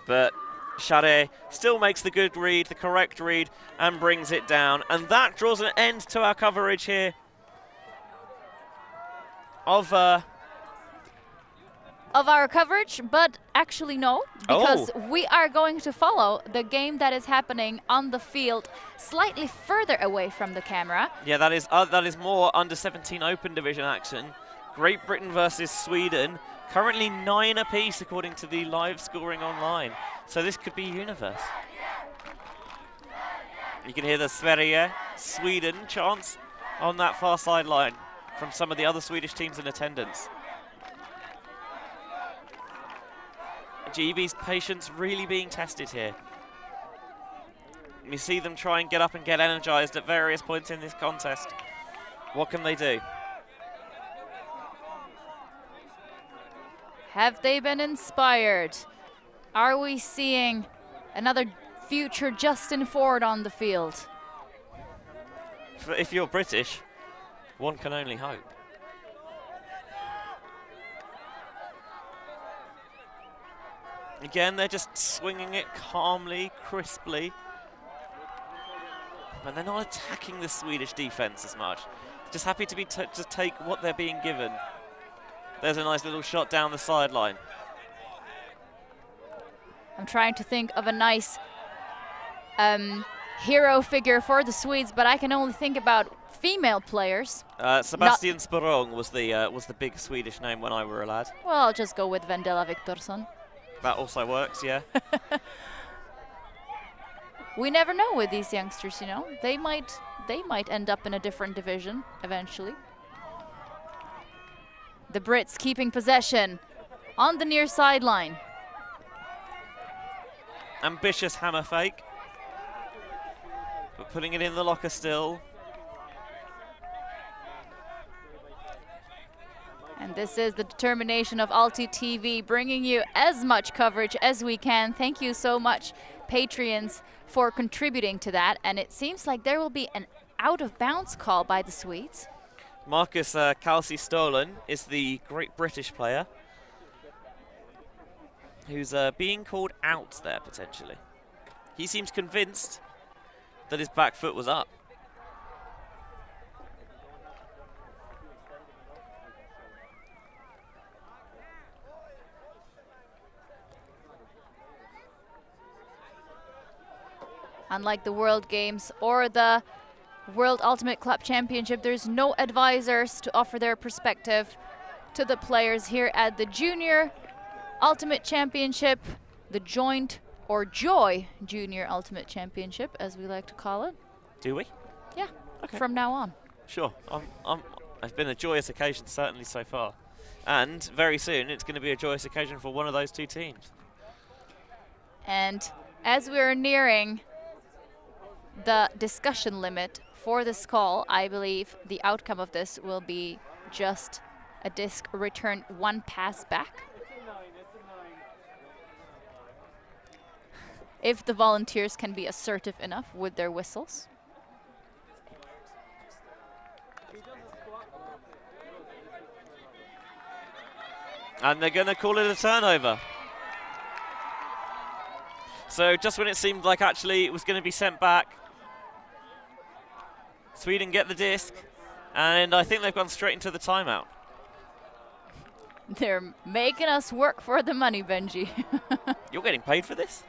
but Charret still makes the good read, the correct read, and brings it down. And that draws an end to our coverage here of our coverage, but actually no, because we are going to follow the game that is happening on the field slightly further away from the camera. Yeah, that is more under-17 open division action. Great Britain versus Sweden, currently 9 apiece according to the live scoring online. So this could be universe. You can hear the Sverige, Sweden chants on that far sideline from some of the other Swedish teams in attendance. GB's patience really being tested here. We see them try and get up and get energized at various points in this contest. What can they do? Have they been inspired? Are we seeing another future Justin Ford on the field? If you're British, one can only hope. Again, they're just swinging it calmly, crisply. But they're not attacking the Swedish defense as much. Just happy to be just take what they're being given. There's a nice little shot down the sideline. I'm trying to think of a nice hero figure for the Swedes, but I can only think about female players. Sebastian Sporong was the big Swedish name when I were a lad. Well, I'll just go with Vendela Viktorsson. That also works, yeah. We never know with these youngsters, you know. They might end up in a different division eventually. The Brits keeping possession on the near sideline. Ambitious hammer fake, but putting it in the locker still. And this is the determination of ULTI.TV, bringing you as much coverage as we can. Thank you so much, Patreons, for contributing to that. And it seems like there will be an out-of-bounds call by the Swedes. Marcus Kalsi-Stolen is the Great British player who's being called out there, potentially. He seems convinced that his back foot was up. Unlike the World Games or the World Ultimate Club Championship, there's no advisors to offer their perspective to the players here at the Junior Ultimate Championship, the Joint or Joy Junior Ultimate Championship, as we like to call it. Do we? Yeah, okay. From now on. Sure, it's been a joyous occasion, certainly so far. And very soon, it's going to be a joyous occasion for one of those two teams. And as we're nearing the discussion limit for this call, I believe the outcome of this will be just a disc return, one pass back. If the volunteers can be assertive enough with their whistles. And they're going to call it a turnover. So just when it seemed like actually it was going to be sent back, Sweden get the disc, and I think they've gone straight into the timeout. They're making us work for the money, Benji. You're getting paid for this?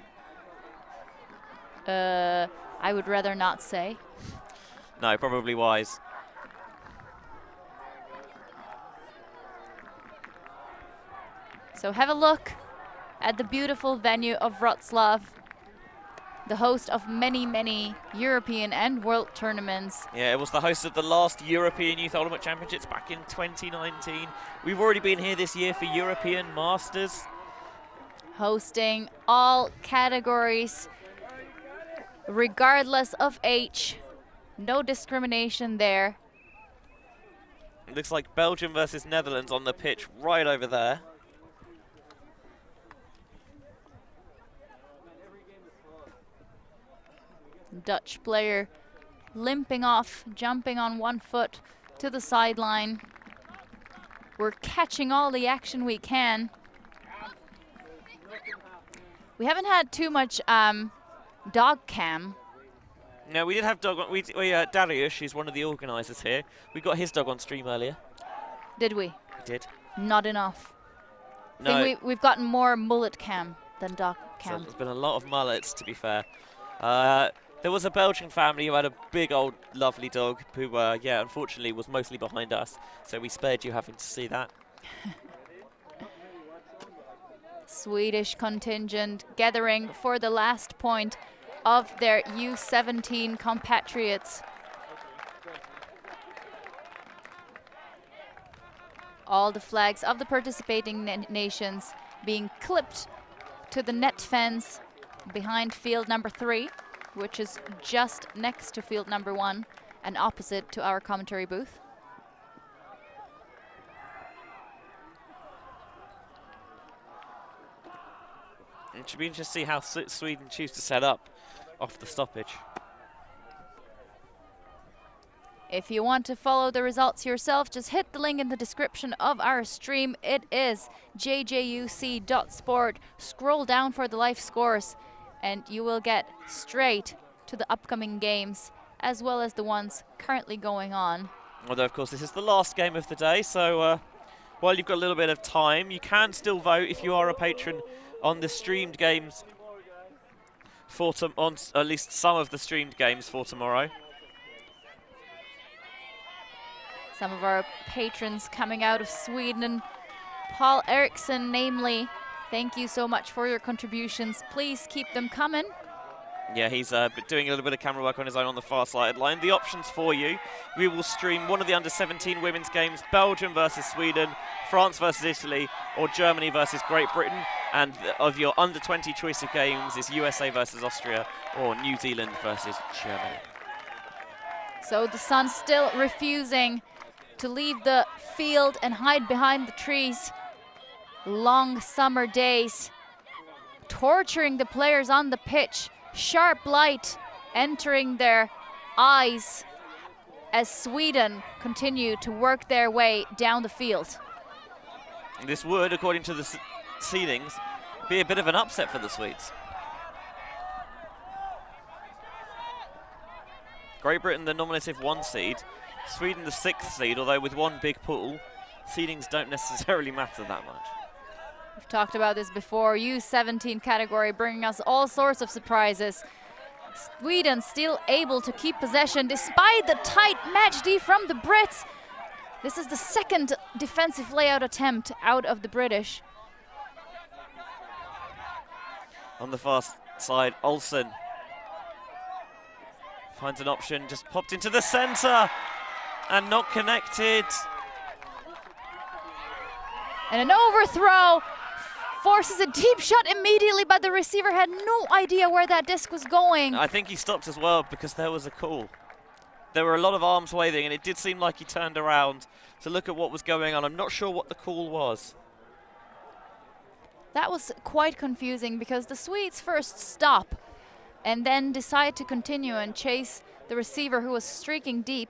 I would rather not say. No, probably wise. So have a look at the beautiful venue of Wrocław. the host of many, many European and World tournaments. Yeah, it was the host of the last European Youth Ultimate Championships back in 2019. We've already been here this year for European Masters. Hosting all categories, regardless of age. No discrimination there. It looks like Belgium versus Netherlands on the pitch right over there. Dutch player limping off, jumping on one foot to the sideline. We're catching all the action we can. We haven't had too much dog cam. No, we did have dog. Dariusz, who's one of the organisers here. We got his dog on stream earlier. Did we? We did. Not enough. No. I think we've gotten more mullet cam than dog cam. So there's been a lot of mullets, to be fair. There was a Belgian family who had a big old lovely dog who, yeah, unfortunately was mostly behind us. So we spared you having to see that. Swedish contingent gathering for the last point of their U17 compatriots. All the flags of the participating nations being clipped to the net fence behind field number 3, which is just next to field number 1 and opposite to our commentary booth. It should be interesting to see how Sweden choose to set up off the stoppage. If you want to follow the results yourself, just hit the link in the description of our stream. It is jjuc.sport. Scroll down for the live scores and you will get straight to the upcoming games as well as the ones currently going on. Although, of course, this is the last game of the day, so while you've got a little bit of time, you can still vote if you are a patron on the streamed games for on at least some of the streamed games for tomorrow. Some of our patrons coming out of Sweden. Paul Eriksson, namely, thank you so much for your contributions. Please keep them coming. Yeah, he's doing a little bit of camera work on his own on the far sideline. The options for you: we will stream one of the under-17 women's games, Belgium versus Sweden, France versus Italy, or Germany versus Great Britain. And of your under-20 choice of games is USA versus Austria or New Zealand versus Germany. So the sun still refusing to leave the field and hide behind the trees. Long summer days, torturing the players on the pitch. Sharp light entering their eyes as Sweden continue to work their way down the field. This would, according to the seedings, be a bit of an upset for the Swedes. Great Britain the nominative 1 seed, Sweden the 6th seed, although with one big pool, seedings don't necessarily matter that much. We've talked about this before. U17 category bringing us all sorts of surprises. Sweden still able to keep possession despite the tight match D from the Brits. This is the second defensive layout attempt out of the British. On the far side, Olsen finds an option, just popped into the centre and not connected. And an overthrow forces a deep shot immediately, but the receiver had no idea where that disc was going. I think he stopped as well because there was a call. There were a lot of arms waving and it did seem like he turned around to look at what was going on. I'm not sure what the call was. That was quite confusing because the Swedes first stop and then decide to continue and chase the receiver who was streaking deep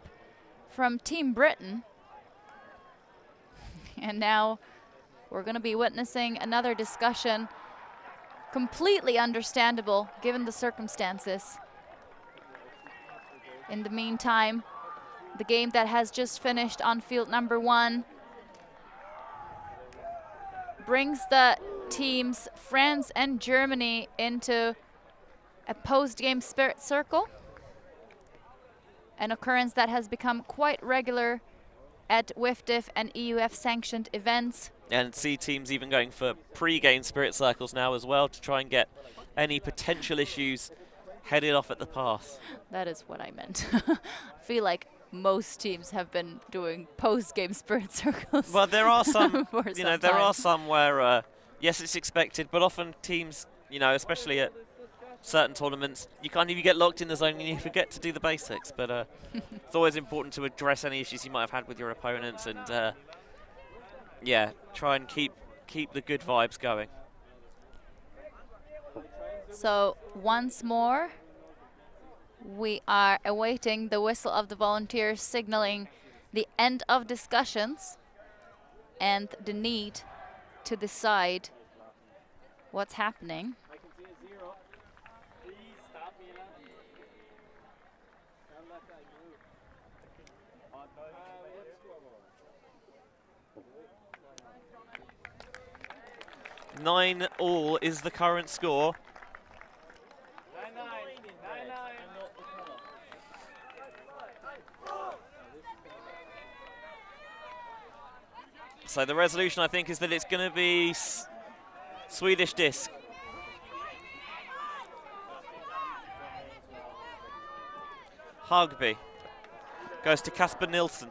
from Team Britain. And now we're going to be witnessing another discussion, completely understandable given the circumstances. In the meantime, the game that has just finished on field number 1 brings the teams France and Germany into a post-game spirit circle, an occurrence that has become quite regular at WFDF and EUF sanctioned events. And see teams even going for pre-game spirit circles now as well to try and get any potential issues headed off at the pass. That is what I meant. I feel like most teams have been doing post-game sprint circles. Well, there are some, for you know, some there time. are some where, yes, it's expected, but often teams, you know, especially at certain tournaments, you get locked in the zone and you forget to do the basics. But it's always important to address any issues you might have had with your opponents and, yeah, try and keep the good vibes going. So once more, we are awaiting the whistle of the volunteers signaling the end of discussions and the need to decide what's happening. I can see a 0. Please stop, Milan. Don't let that move. 9-all is the current score. 9-9. 9-9. So the resolution, I think, is that it's going to be Swedish disc. Hagby goes to Kasper Nilsson.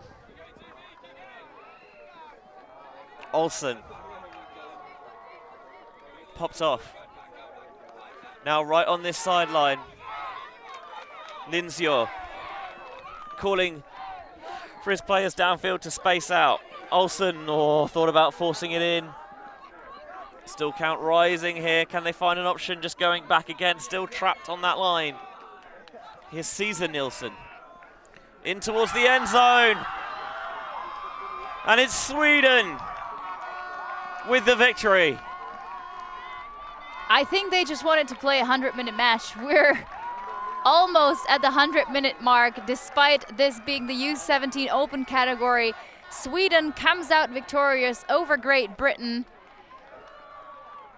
Olsen pops off. Now right on this sideline, Lindsjö calling for his players downfield to space out. Olsen thought about forcing it in. Still count rising here. Can they find an option? Just going back again, still trapped on that line. Here's Caesar Nilsson in towards the end zone. And it's Sweden with the victory. I think they just wanted to play a 100-minute match. We're almost at the 100-minute mark, despite this being the U17 open category. Sweden comes out victorious over Great Britain.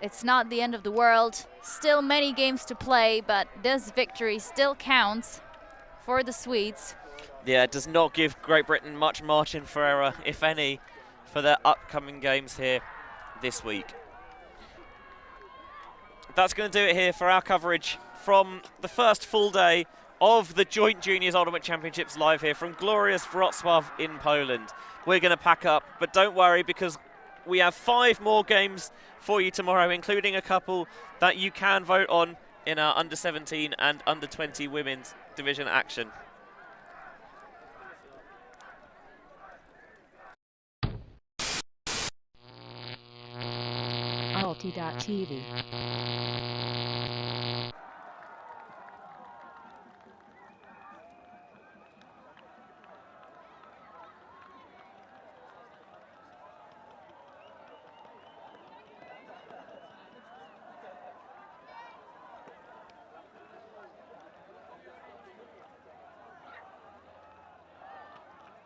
It's not the end of the world. Still many games to play, but this victory still counts for the Swedes. Yeah, it does not give Great Britain much margin for error, if any, for their upcoming games here this week. That's going to do it here for our coverage from the first full day of the Joint Juniors Ultimate Championships live here from glorious Wrocław in Poland. We're going to pack up, but don't worry because we have 5 more games for you tomorrow, including a couple that you can vote on in our under-17 and under-20 women's division action. ULTI.TV.